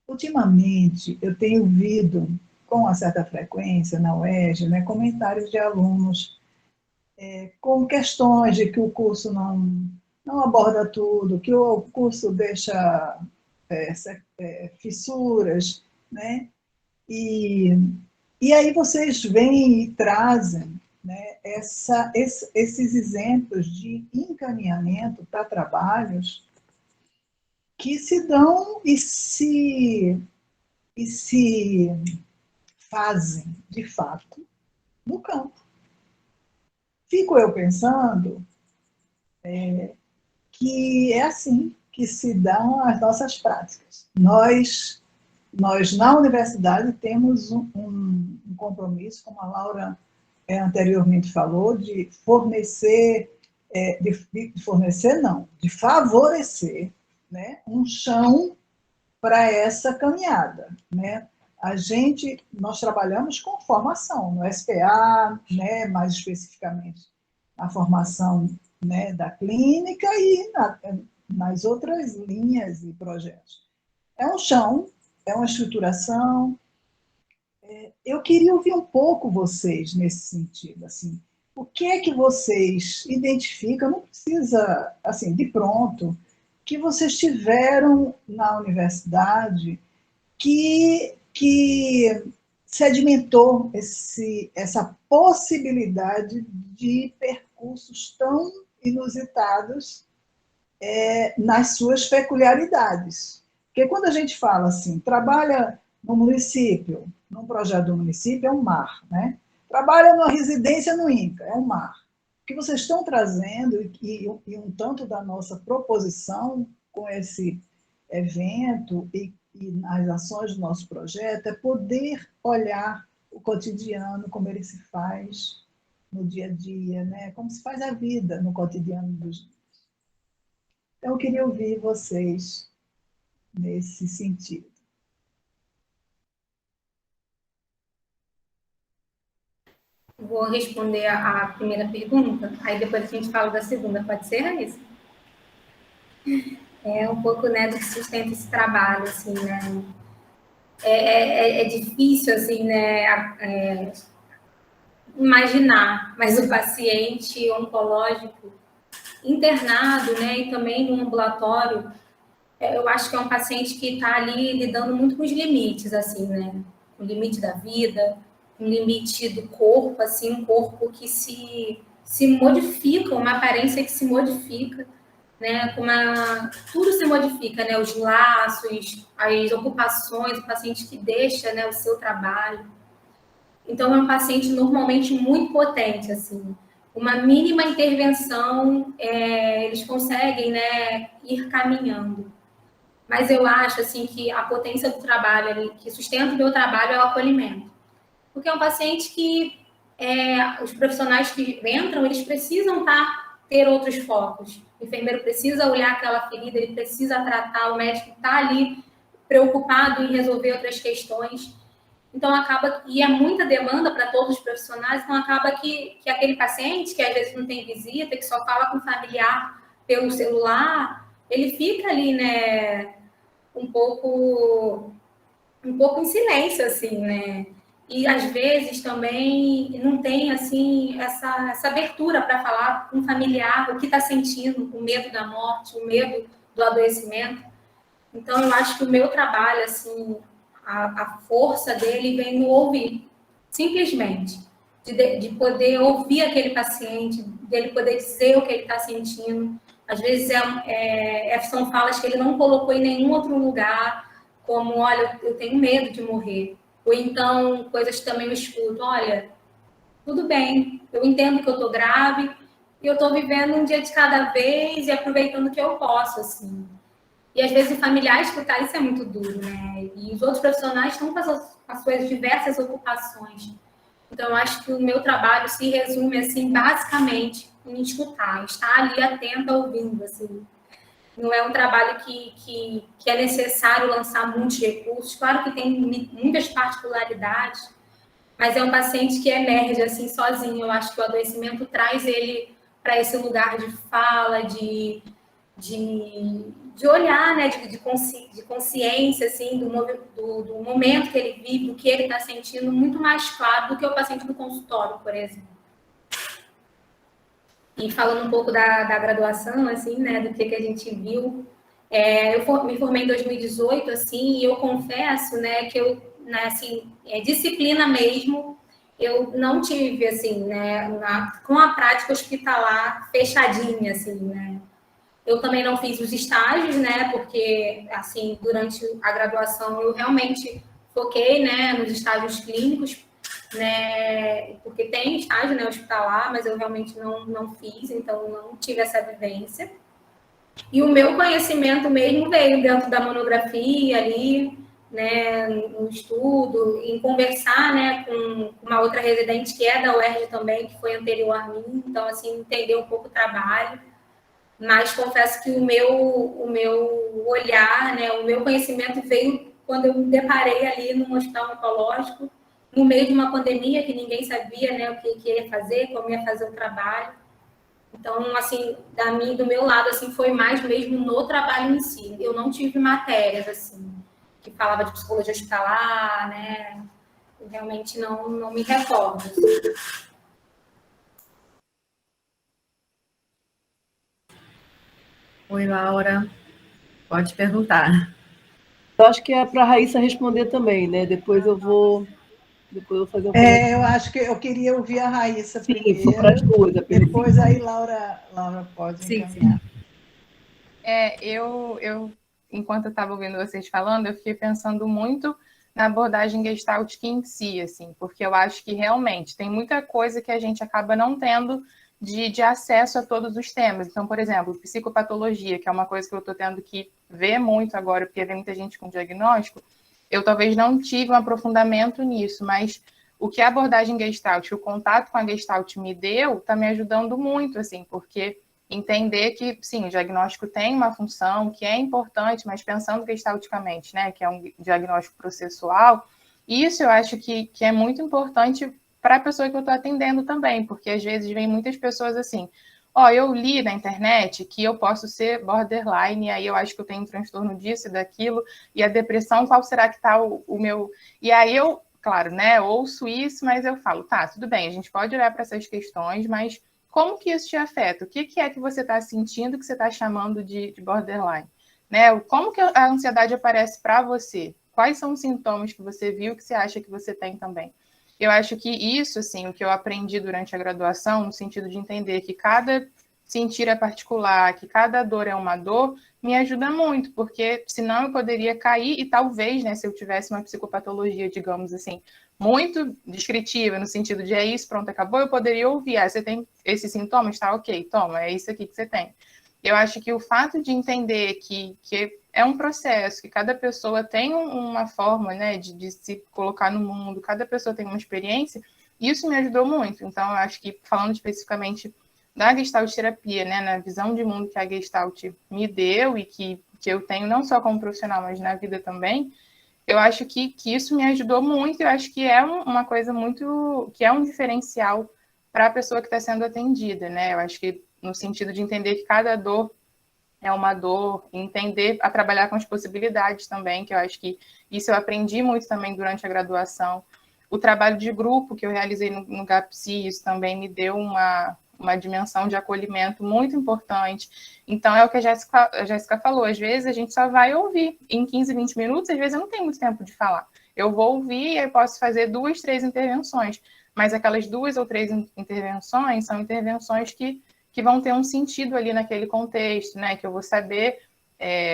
Ultimamente, eu tenho ouvido, com uma certa frequência, na UERJ, né, comentários de alunos com questões de que o curso não aborda tudo, que o curso deixa fissuras, né? E aí vocês vêm e trazem, né, esses exemplos de encaminhamento para trabalhos que se dão e se fazem, de fato, no campo. Fico eu pensando que é assim que se dão as nossas práticas. Nós na universidade, temos um compromisso, como a Laura anteriormente falou, de fornecer, de favorecer, né, um chão para essa caminhada, né? Nós trabalhamos com formação, no SPA, né, mais especificamente a formação, né, da clínica e nas outras linhas e projetos. É um chão, é uma estruturação. Eu queria ouvir um pouco vocês nesse sentido, assim, o que é que vocês identificam, não precisa, assim, de pronto, que vocês tiveram na universidade que sedimentou essa possibilidade de percursos tão inusitados nas suas peculiaridades. Porque quando a gente fala assim, trabalha no município, num projeto do município, é um mar, né? Trabalha numa residência no INCA, é um mar. O que vocês estão trazendo, e um tanto da nossa proposição com esse evento e nas ações do nosso projeto, é poder olhar o cotidiano, como ele se faz no dia a dia, né? Como se faz a vida no cotidiano dos dias. Então, eu queria ouvir vocês nesse sentido. Vou responder a primeira pergunta, aí depois a gente fala da segunda, pode ser, Raíssa? É um pouco, né, do que sustenta esse trabalho, assim, né? É difícil, assim, né, imaginar, mas o paciente oncológico internado, né, e também no ambulatório, eu acho que é um paciente que está ali lidando muito com os limites, assim, né? O limite da vida, o limite do corpo, assim, um corpo que se modifica, uma aparência que se modifica, né? Tudo se modifica, né? Os laços, as ocupações, o paciente que deixa, né, o seu trabalho. Então, é um paciente normalmente muito potente, assim. Uma mínima intervenção, eles conseguem, né, ir caminhando. Mas eu acho, assim, que a potência do trabalho, que sustenta o meu trabalho, é o acolhimento. Porque é um paciente que os profissionais que entram, eles precisam ter outros focos. O enfermeiro precisa olhar aquela ferida, ele precisa tratar, o médico está ali preocupado em resolver outras questões. Então, e é muita demanda para todos os profissionais, então acaba que aquele paciente, que às vezes não tem visita, que só fala com o familiar pelo celular, ele fica ali, né, um pouco em silêncio, assim, né? E às vezes também não tem, assim, essa abertura para falar com o familiar o que está sentindo, o medo da morte, o medo do adoecimento. Então, eu acho que o meu trabalho, assim, a força dele vem no ouvir, simplesmente, de poder ouvir aquele paciente, dele poder dizer o que ele está sentindo. Às vezes são falas que ele não colocou em nenhum outro lugar, como, olha, eu tenho medo de morrer. Ou então, coisas que também eu escuto, olha, tudo bem, eu entendo que eu estou grave e eu estou vivendo um dia de cada vez e aproveitando o que eu posso, assim. E às vezes o familiar escutar isso é muito duro, né? E os outros profissionais estão com as suas diversas ocupações. Então, eu acho que o meu trabalho se resume, assim, basicamente em escutar, estar ali atenta, ouvindo, assim. Não é um trabalho que é necessário lançar muitos recursos. Claro que tem muitas particularidades, mas é um paciente que emerge, assim, sozinho. Eu acho que o adoecimento traz ele para esse lugar de fala, de olhar, né, de consciência, assim, do momento que ele vive, do que ele está sentindo, muito mais claro do que o paciente do consultório, por exemplo. E falando um pouco da graduação, assim, né, do que a gente viu, me formei em 2018, assim, e eu confesso, né, que eu, né, assim, disciplina mesmo, eu não tive, assim, né, com a prática hospitalar fechadinha, assim, né. Eu também não fiz os estágios, né, porque, assim, durante a graduação eu realmente foquei, né, nos estágios clínicos, né, porque tem estágio, né, hospitalar, mas eu realmente não fiz, então não tive essa vivência. E o meu conhecimento mesmo veio dentro da monografia ali, né, no estudo, em conversar, né, com uma outra residente que é da UERJ também, que foi anterior a mim, então, assim, entender um pouco o trabalho. Mas confesso que o meu olhar, né, o meu conhecimento veio quando eu me deparei ali num hospital oncológico, no meio de uma pandemia que ninguém sabia, né, o que ia fazer, como ia fazer o trabalho. Então, assim, do meu lado, assim, foi mais mesmo no trabalho em si. Eu não tive matérias, assim, que falava de psicologia hospitalar, né? Eu realmente não me recordo. Oi, Laura. Pode perguntar. Eu acho que é para a Raíssa responder também, né? Depois eu vou fazer um comentário. Eu acho que eu queria ouvir a Raíssa Sim, foi para as primeiro, duas a pergunta. depois aí Laura pode Sim, encaminhar. Enquanto eu estava ouvindo vocês falando, eu fiquei pensando muito na abordagem Gestalt em si, assim, porque eu acho que realmente tem muita coisa que a gente acaba não tendo de acesso a todos os temas. Então, por exemplo, psicopatologia, que é uma coisa que eu estou tendo que ver muito agora, porque vem muita gente com diagnóstico, eu talvez não tive um aprofundamento nisso, mas o que a abordagem Gestalt, o contato com a Gestalt me deu, está me ajudando muito, assim, porque entender que, sim, o diagnóstico tem uma função que é importante, mas pensando gestalticamente, né, que é um diagnóstico processual, isso eu acho que é muito importante para a pessoa que eu estou atendendo também, porque às vezes vem muitas pessoas assim, eu li na internet que eu posso ser borderline, e aí eu acho que eu tenho um transtorno disso e daquilo, e a depressão, qual será que está o meu... E aí eu, claro, né, ouço isso, mas eu falo, tá, tudo bem, a gente pode olhar para essas questões, mas como que isso te afeta? O que é que você está sentindo que você está chamando de borderline? Né? Como que a ansiedade aparece para você? Quais são os sintomas que você viu que você acha que você tem também? Eu acho que isso, assim, o que eu aprendi durante a graduação, no sentido de entender que cada sentir é particular, que cada dor é uma dor, me ajuda muito, porque senão eu poderia cair e talvez, né, se eu tivesse uma psicopatologia, digamos assim, muito descritiva, no sentido de é isso, pronto, acabou, eu poderia ouvir, você tem esses sintomas, tá, ok, toma, é isso aqui que você tem. Eu acho que o fato de entender que é um processo, que cada pessoa tem uma forma, né, de se colocar no mundo, cada pessoa tem uma experiência, isso me ajudou muito. Então, eu acho que, falando especificamente da Gestalt terapia, né, na visão de mundo que a Gestalt me deu e que eu tenho não só como profissional, mas na vida também, eu acho que isso me ajudou muito. Eu acho que é uma coisa muito, que é um diferencial para a pessoa que está sendo atendida, né? Eu acho que no sentido de entender que cada dor é uma dor, entender a trabalhar com as possibilidades também, que eu acho que isso eu aprendi muito também durante a graduação. O trabalho de grupo que eu realizei no GAPSI, isso também me deu uma dimensão de acolhimento muito importante. Então, é o que a Jéssica falou, às vezes a gente só vai ouvir. Em 15, 20 minutos, às vezes eu não tenho muito tempo de falar. Eu vou ouvir e eu posso fazer 2, 3 intervenções, mas aquelas 2 ou 3 intervenções são intervenções que vão ter um sentido ali naquele contexto, né? Que eu vou saber,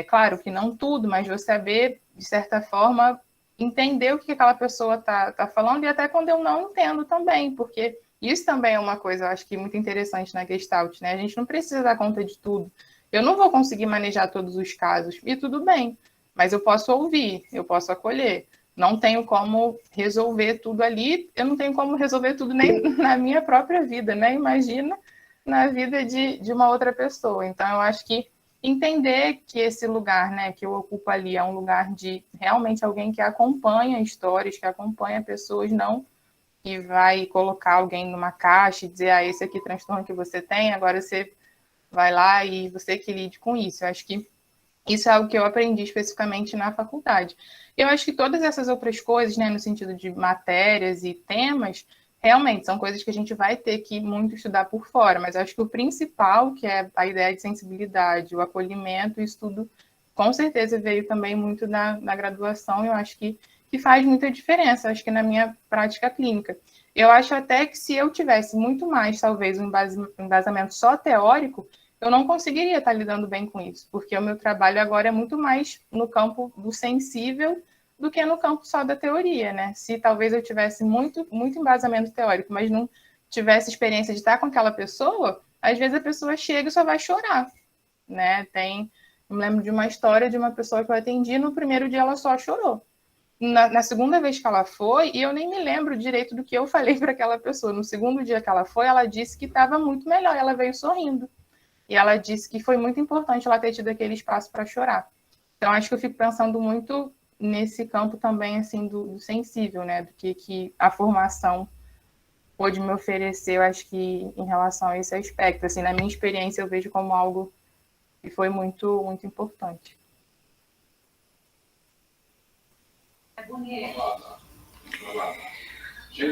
claro que não tudo, mas vou saber, de certa forma, entender o que aquela pessoa está falando, e até quando eu não entendo também, porque isso também é uma coisa, eu acho que muito interessante na Gestalt, né? A gente não precisa dar conta de tudo. Eu não vou conseguir manejar todos os casos, e tudo bem, mas eu posso ouvir, eu posso acolher. Não tenho como resolver tudo ali, eu não tenho como resolver tudo nem na minha própria vida, né? Imagina na vida de uma outra pessoa. Então, eu acho que entender que esse lugar, né, que eu ocupo ali é um lugar de realmente alguém que acompanha histórias, que acompanha pessoas, não que vai colocar alguém numa caixa e dizer, esse aqui é transtorno que você tem, agora você vai lá e você que lide com isso. Eu acho que isso é algo que eu aprendi especificamente na faculdade. Eu acho que todas essas outras coisas, né, no sentido de matérias e temas, realmente são coisas que a gente vai ter que muito estudar por fora, mas acho que o principal, que é a ideia de sensibilidade, o acolhimento, isso tudo, com certeza veio também muito na graduação, e eu acho que faz muita diferença, acho que na minha prática clínica. Eu acho até que se eu tivesse muito mais, talvez, um embasamento só teórico, eu não conseguiria estar lidando bem com isso, porque o meu trabalho agora é muito mais no campo do sensível do que no campo só da teoria, né? Se talvez eu tivesse muito embasamento teórico, mas não tivesse experiência de estar com aquela pessoa, às vezes a pessoa chega e só vai chorar, né? Eu me lembro de uma história de uma pessoa que eu atendi, no primeiro dia ela só chorou. Na segunda vez que ela foi, e eu nem me lembro direito do que eu falei para aquela pessoa, no segundo dia que ela foi, ela disse que estava muito melhor, ela veio sorrindo. E ela disse que foi muito importante ela ter tido aquele espaço para chorar. Então, acho que eu fico pensando muito nesse campo também, assim, do sensível, né? Do que a formação pôde me oferecer, eu acho que em relação a esse aspecto. Assim, na minha experiência, eu vejo como algo que foi muito, muito importante.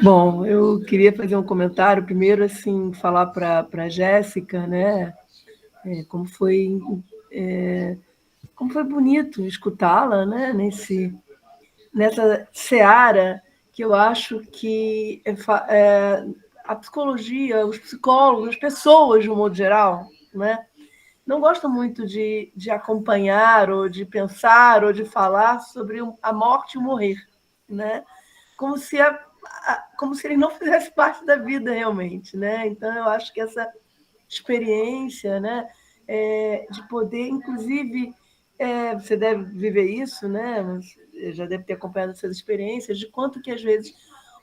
Bom, eu queria fazer um comentário. Primeiro, assim, falar para a Jéssica, né? Como foi bonito escutá-la, né? Nessa seara que eu acho que a psicologia, os psicólogos, as pessoas, de um modo geral, né? Não gostam muito de acompanhar, ou de pensar, ou de falar sobre a morte e o morrer, né? Como se ele não fizesse parte da vida realmente, né? Então, eu acho que essa experiência, né, de poder, inclusive, você deve viver isso, né? Já deve ter acompanhado essas experiências, de quanto que, às vezes,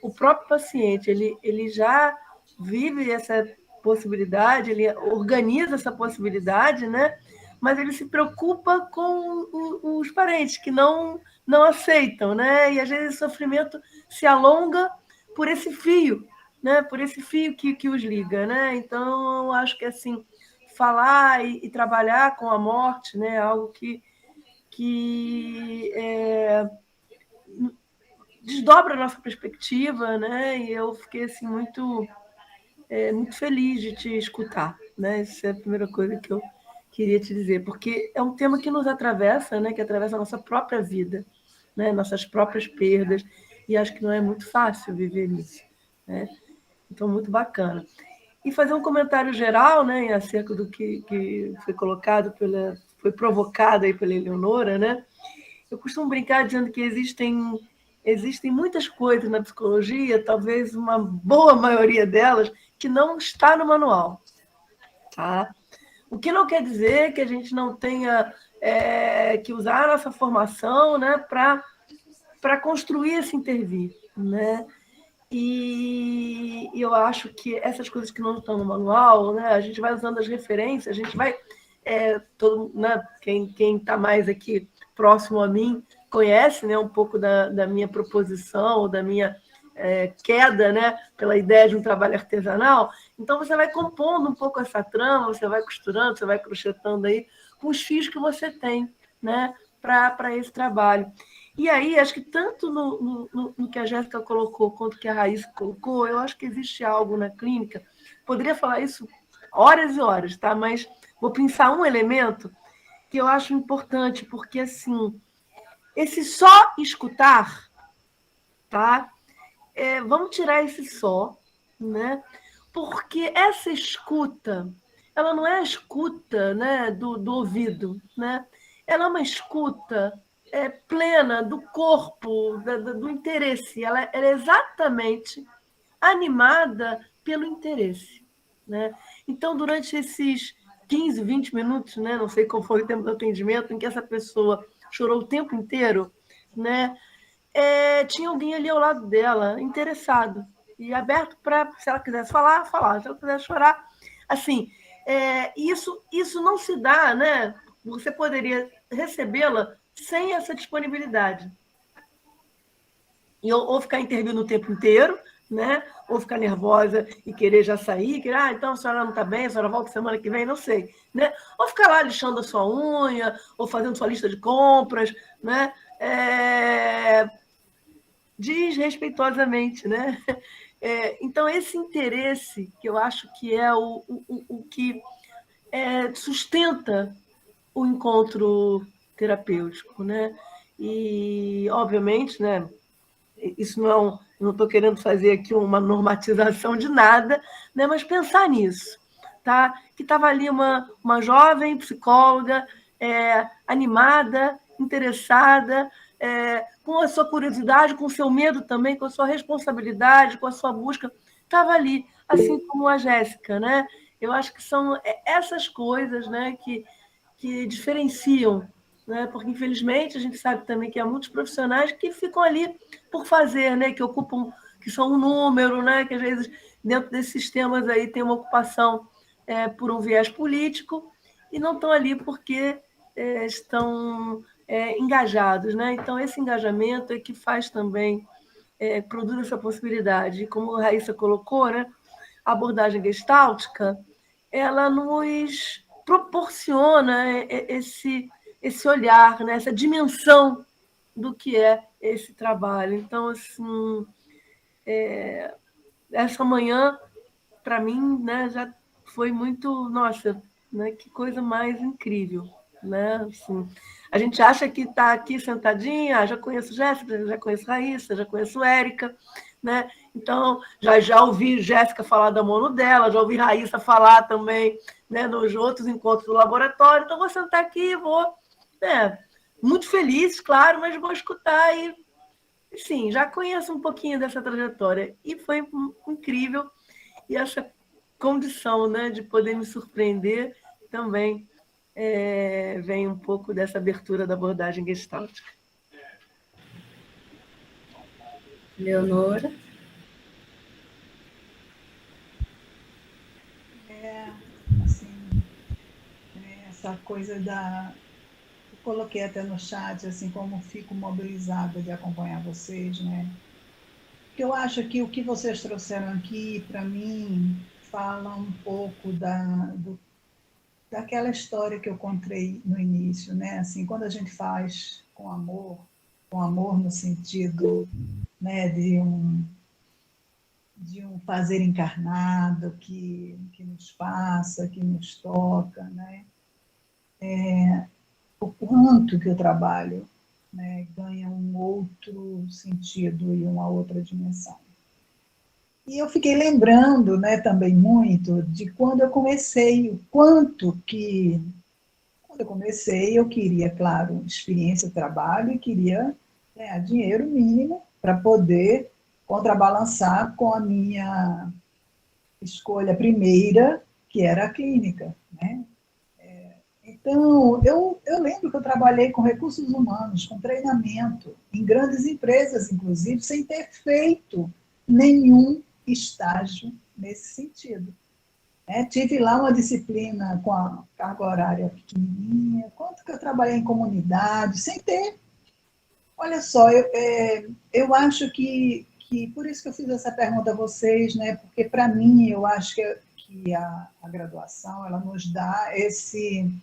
o próprio paciente ele já vive essa possibilidade, ele organiza essa possibilidade, né? Mas ele se preocupa com os parentes que não aceitam, né? E às vezes o sofrimento se alonga por esse fio, né? Por esse fio que os liga, né? Então, eu acho que assim, falar e trabalhar com a morte, né? É algo que desdobra a nossa perspectiva, né? E eu fiquei assim muito feliz de te escutar, né? Essa é a primeira coisa que eu queria te dizer, porque é um tema que nos atravessa, né? Que atravessa a nossa própria vida, né? Nossas próprias perdas, e acho que não é muito fácil viver isso, né? Então, muito bacana. E fazer um comentário geral, né, acerca do que foi colocado, foi provocado aí pela Eleonora, né? Eu costumo brincar dizendo que existem muitas coisas na psicologia, talvez uma boa maioria delas, que não está no manual. Tá? O que não quer dizer que a gente não tenha que usar a nossa formação, né, para construir esse intervir. Né? E eu acho que essas coisas que não estão no manual, né, a gente vai usando as referências, a gente vai... né, quem está mais aqui próximo a mim conhece, né, um pouco da minha proposição, da minha queda, né, pela ideia de um trabalho artesanal. Então, você vai compondo um pouco essa trama, você vai costurando, você vai crochetando aí com os fios que você tem, né, para esse trabalho. E aí, acho que tanto no que a Jéssica colocou quanto que a Raíssa colocou, eu acho que existe algo na clínica, poderia falar isso horas e horas, tá? Mas vou pensar um elemento que eu acho importante, porque, assim, esse só escutar, tá? Vamos tirar esse só, né? Porque essa escuta, ela não é a escuta, né, do ouvido, né? Ela é uma escuta plena do corpo, do interesse. Ela é exatamente animada pelo interesse, né? Então, durante esses 15, 20 minutos, né, não sei qual foi o tempo do atendimento, em que essa pessoa chorou o tempo inteiro, né, tinha alguém ali ao lado dela, interessado, e aberto para, se ela quisesse falar, falar, se ela quisesse chorar. Assim, isso não se dá, né? Você poderia recebê-la sem essa disponibilidade. Ou ficar intervindo o tempo inteiro, né? Ou ficar nervosa e querer já sair, então a senhora não está bem, a senhora volta semana que vem, não sei. Né? Ou ficar lá lixando a sua unha, ou fazendo sua lista de compras, né? Desrespeitosamente, né? Então, esse interesse, que eu acho que é o que sustenta o encontro terapêutico, né? E, obviamente, né, isso não estou querendo fazer aqui uma normatização de nada, né, mas pensar nisso, tá? Que estava ali uma jovem psicóloga animada, interessada, com a sua curiosidade, com o seu medo também, com a sua responsabilidade, com a sua busca, estava ali, assim como a Jéssica, né? Eu acho que são essas coisas, né, que diferenciam, né? Porque, infelizmente, a gente sabe também que há muitos profissionais que ficam ali por fazer, né? Que ocupam, que são um número, né? Que às vezes, dentro desses sistemas aí, tem uma ocupação por um viés político e não estão ali porque estão engajados, né? Então, esse engajamento é que faz também, produz essa possibilidade. E como a Raíssa colocou, né? A abordagem gestáltica, ela nos proporciona esse olhar, né? Essa dimensão do que é esse trabalho. Então, assim, essa manhã, para mim, né, já foi muito, nossa, né, que coisa mais incrível. Né? Assim, a gente acha que está aqui sentadinha, já conheço Jéssica, já conheço Raíssa, já conheço Érica, né? Então, já ouvi Jéssica falar da mono dela, já ouvi Raíssa falar também, né, nos outros encontros do laboratório, então vou sentar aqui e vou, muito feliz, claro, mas vou escutar e, sim, já conheço um pouquinho dessa trajetória e foi incrível, e essa condição, né, de poder me surpreender também vem um pouco dessa abertura da abordagem gestáltica. Leonora? Assim, essa coisa eu coloquei até no chat, assim, como fico mobilizada de acompanhar vocês, né? Porque eu acho que o que vocês trouxeram aqui, para mim, fala um pouco daquela história que eu contei no início, né? Assim, quando a gente faz com amor no sentido, né, de um fazer encarnado que nos passa, que nos toca, né? O quanto que o trabalho, né, ganha um outro sentido e uma outra dimensão. E eu fiquei lembrando, né, também muito de quando eu comecei, o quanto que, quando eu comecei, eu queria, claro, experiência, trabalho, e queria ganhar dinheiro mínimo para poder contrabalançar com a minha escolha primeira, que era a clínica, né? Então, eu lembro que eu trabalhei com recursos humanos, com treinamento, em grandes empresas, inclusive, sem ter feito nenhum estágio nesse sentido. Tive lá uma disciplina com a carga horária pequenininha, quanto que eu trabalhei em comunidade, sem ter. Olha só, eu acho que por isso que eu fiz essa pergunta a vocês, né? Porque, para mim, eu acho que a graduação, ela nos dá esse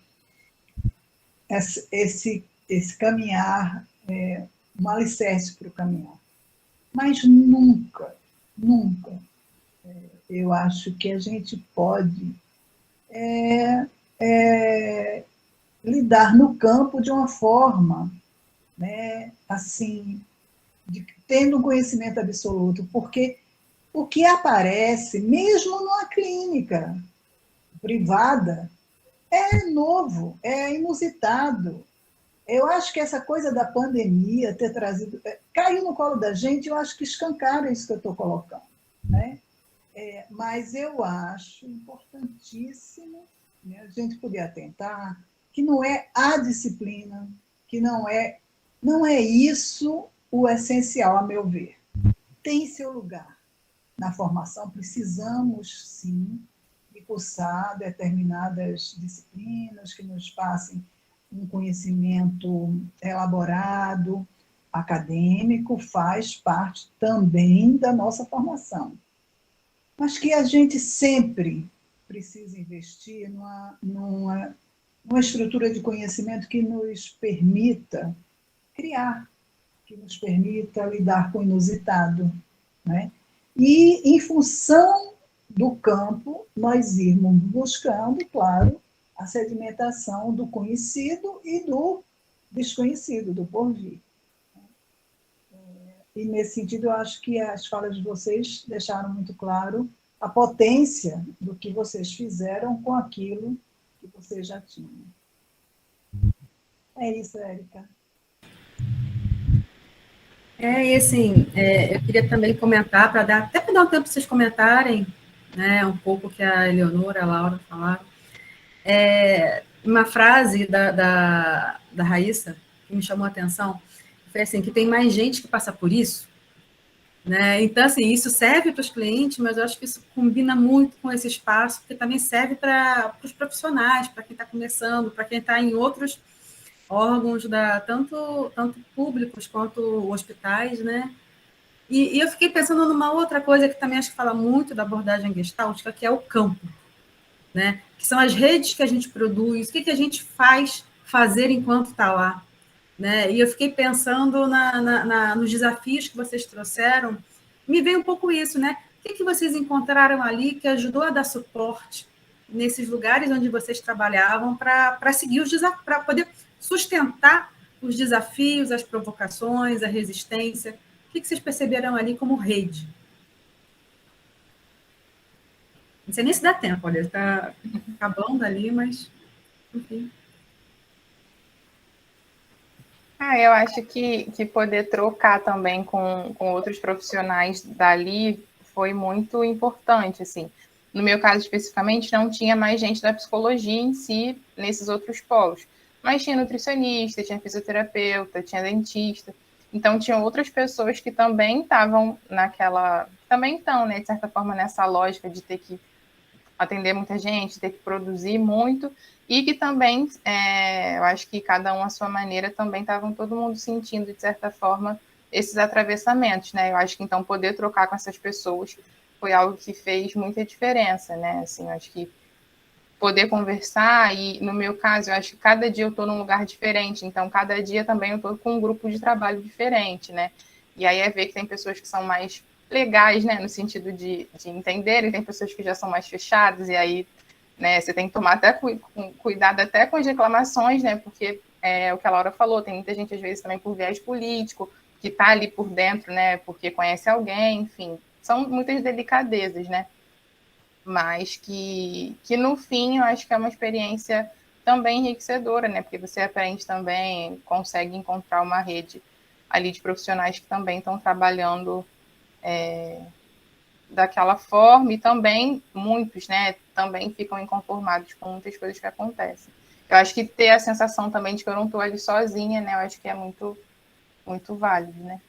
caminhar, um alicerce para o caminhar. Mas nunca, eu acho que a gente pode lidar no campo de uma forma, né, assim, tendo um conhecimento absoluto, porque o que aparece, mesmo numa clínica privada, é novo, é inusitado. Eu acho que essa coisa da pandemia ter trazido, caiu no colo da gente, eu acho que escancara isso que eu estou colocando, né? Mas eu acho importantíssimo, né, a gente poder atentar que não é a disciplina, que não é isso o essencial, a meu ver. Tem seu lugar na formação, precisamos, sim, de cursar determinadas disciplinas que nos passem um conhecimento elaborado, acadêmico, faz parte também da nossa formação. Mas que a gente sempre precisa investir numa estrutura de conhecimento que nos permita criar, que nos permita lidar com o inusitado, né? e, em função do campo, nós irmos buscando, claro, a sedimentação do conhecido e do desconhecido, do porvir. E, nesse sentido, eu acho que as falas de vocês deixaram muito claro a potência do que vocês fizeram com aquilo que vocês já tinham. É isso, Érica. E assim, eu queria também comentar, até para dar um tempo para vocês comentarem, né, um pouco o que a Eleonora, a Laura falaram. Uma frase da Raíssa que me chamou a atenção foi assim, que tem mais gente que passa por isso, né? Então, assim, isso serve para os clientes, mas eu acho que isso combina muito com esse espaço, porque também serve para os profissionais, para quem está começando, para quem está em outros órgãos, tanto públicos quanto hospitais, né? E eu fiquei pensando numa outra coisa que também acho que fala muito da abordagem gestáltica, que é o campo, né? Que são as redes que a gente produz, o que a gente faz fazer enquanto está lá, né? E eu fiquei pensando nos desafios que vocês trouxeram, me veio um pouco isso, né? O que vocês encontraram ali que ajudou a dar suporte nesses lugares onde vocês trabalhavam para seguir os desafios, para poder sustentar os desafios, as provocações, a resistência? O que vocês perceberam ali como rede? Não sei nem se dá tempo, olha, está acabando ali, mas, enfim. Eu acho que poder trocar também com outros profissionais dali foi muito importante, assim. No meu caso, especificamente, não tinha mais gente da psicologia em si, nesses outros polos. Mas tinha nutricionista, tinha fisioterapeuta, tinha dentista. Então, tinham outras pessoas que também estavam também estão, né, de certa forma, nessa lógica de ter que atender muita gente, ter que produzir muito, e que também, eu acho que cada um à sua maneira, também estavam todo mundo sentindo, de certa forma, esses atravessamentos, né? Eu acho que, então, poder trocar com essas pessoas foi algo que fez muita diferença, né? Assim, eu acho que poder conversar, e no meu caso, eu acho que cada dia eu estou num lugar diferente, então cada dia também eu estou com um grupo de trabalho diferente, né? E aí é ver que tem pessoas que são mais legais, né, no sentido de entenderem, tem pessoas que já são mais fechadas, e aí, né, você tem que tomar até cuidado até com as reclamações, né, porque é o que a Laura falou, tem muita gente, às vezes, também por viés político, que está ali por dentro, né, porque conhece alguém, enfim, são muitas delicadezas, né, mas que no fim eu acho que é uma experiência também enriquecedora, né, porque você aprende também, consegue encontrar uma rede ali de profissionais que também estão trabalhando daquela forma, e também muitos, né, também ficam inconformados com muitas coisas que acontecem. Eu acho que ter a sensação também de que eu não estou ali sozinha, né, eu acho que é muito, muito válido, né.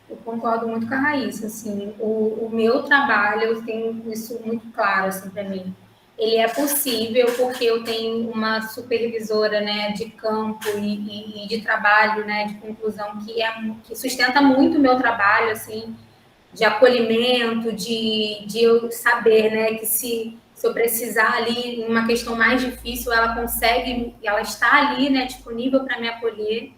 Eu concordo muito com a Raíssa, assim, o meu trabalho, eu tenho isso muito claro, assim, para mim. Ele é possível porque eu tenho uma supervisora, né, de campo e de trabalho, né, de conclusão, que sustenta muito o meu trabalho, assim, de acolhimento, de eu saber, né, que se eu precisar ali, em uma questão mais difícil, ela consegue, ela está ali, né, disponível para me acolher.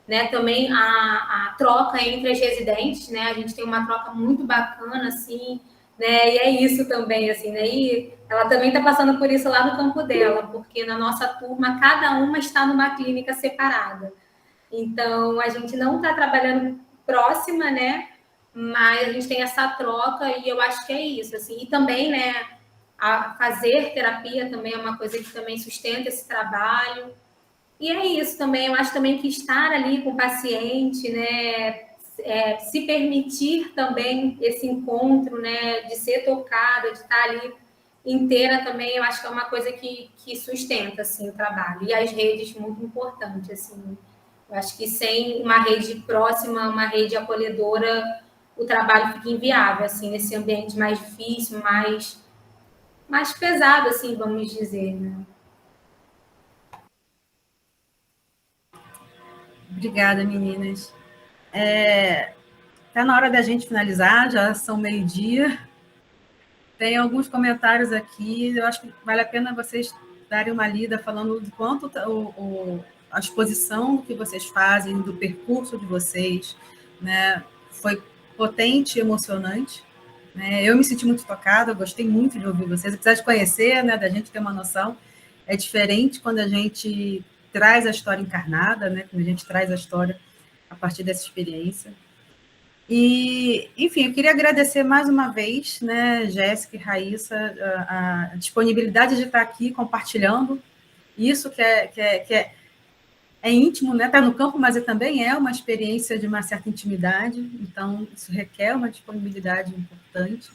Né, também a troca entre as residentes, né, a gente tem uma troca muito bacana, assim, né, e é isso também, assim, né, e ela também está passando por isso lá no campo dela, porque na nossa turma, cada uma está numa clínica separada, então a gente não está trabalhando próxima, né, mas a gente tem essa troca, e eu acho que é isso, assim, e também, né, a fazer terapia também é uma coisa que também sustenta esse trabalho. E é isso também, eu acho também que estar ali com o paciente, né, se permitir também esse encontro, né, de ser tocada, de estar ali inteira também, eu acho que é uma coisa que sustenta, assim, o trabalho. E as redes, muito importante, assim. Eu acho que sem uma rede próxima, uma rede acolhedora, o trabalho fica inviável, assim, nesse ambiente mais difícil, mais pesado, assim, vamos dizer, né? Obrigada, meninas. Está na hora da gente finalizar, já são meio-dia. Tem alguns comentários aqui, eu acho que vale a pena vocês darem uma lida falando de quanto a exposição que vocês fazem, do percurso de vocês, né, foi potente e emocionante. Né? Eu me senti muito tocada, eu gostei muito de ouvir vocês, apesar de conhecer, né, da gente ter uma noção. É diferente quando a gente traz a história encarnada, né, quando a gente traz a história a partir dessa experiência. E, enfim, eu queria agradecer mais uma vez, né, Jéssica e Raíssa, a disponibilidade de estar aqui compartilhando isso que é íntimo, né? Está no campo, mas também é uma experiência de uma certa intimidade, então isso requer uma disponibilidade importante.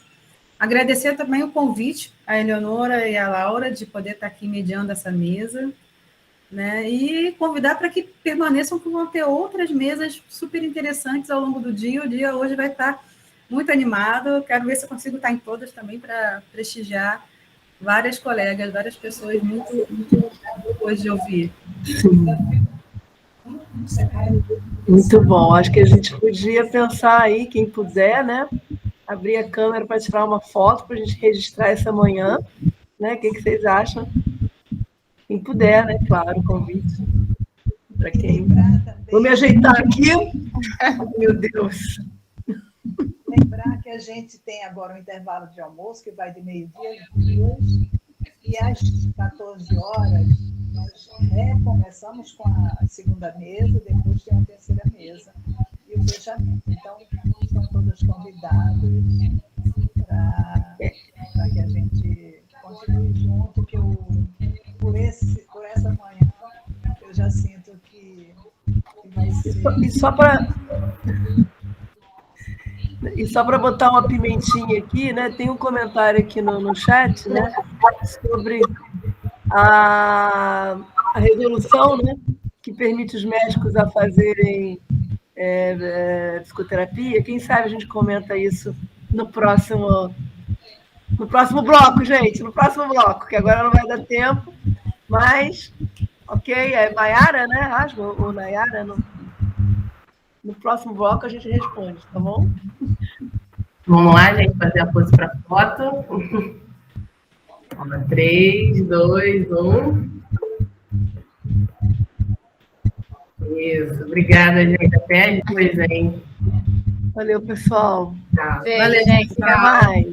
Agradecer também o convite à Eleonora e à Laura de poder estar aqui mediando essa mesa, né? E convidar para que permaneçam, que vão ter outras mesas super interessantes ao longo do dia. O dia hoje vai estar muito animado, quero ver se eu consigo estar em todas também para prestigiar várias colegas, várias pessoas muito boas de ouvir. Muito bom. Acho que a gente podia pensar aí, quem puder, né? Abrir a câmera para tirar uma foto para a gente registrar essa manhã, né? O que vocês acham? Quem puder, né? Claro, convite para quem. Vou me ajeitar aqui. Meu Deus. Lembrar que a gente tem agora um intervalo de almoço que vai de meio-dia às 2h, e às 14 horas nós recomeçamos com a segunda mesa, depois tem a terceira mesa e o fechamento. Então, estão todos convidados para que a gente continue junto, que por essa manhã eu já sinto que vai ser... E só para botar uma pimentinha aqui, né? Tem um comentário aqui no chat, né? Sobre a resolução, né? Que permite os médicos a fazerem psicoterapia. Quem sabe a gente comenta isso no próximo bloco, gente. No próximo bloco, que agora não vai dar tempo. Mas, ok, é Maiara, né? Rasga ou Nayara? No próximo bloco a gente responde, tá bom? Vamos lá, gente, fazer a pose para foto. 3, 2, 1. Isso, obrigada, gente. Até depois, hein? Valeu, pessoal. Tchau. Valeu, gente. Até mais.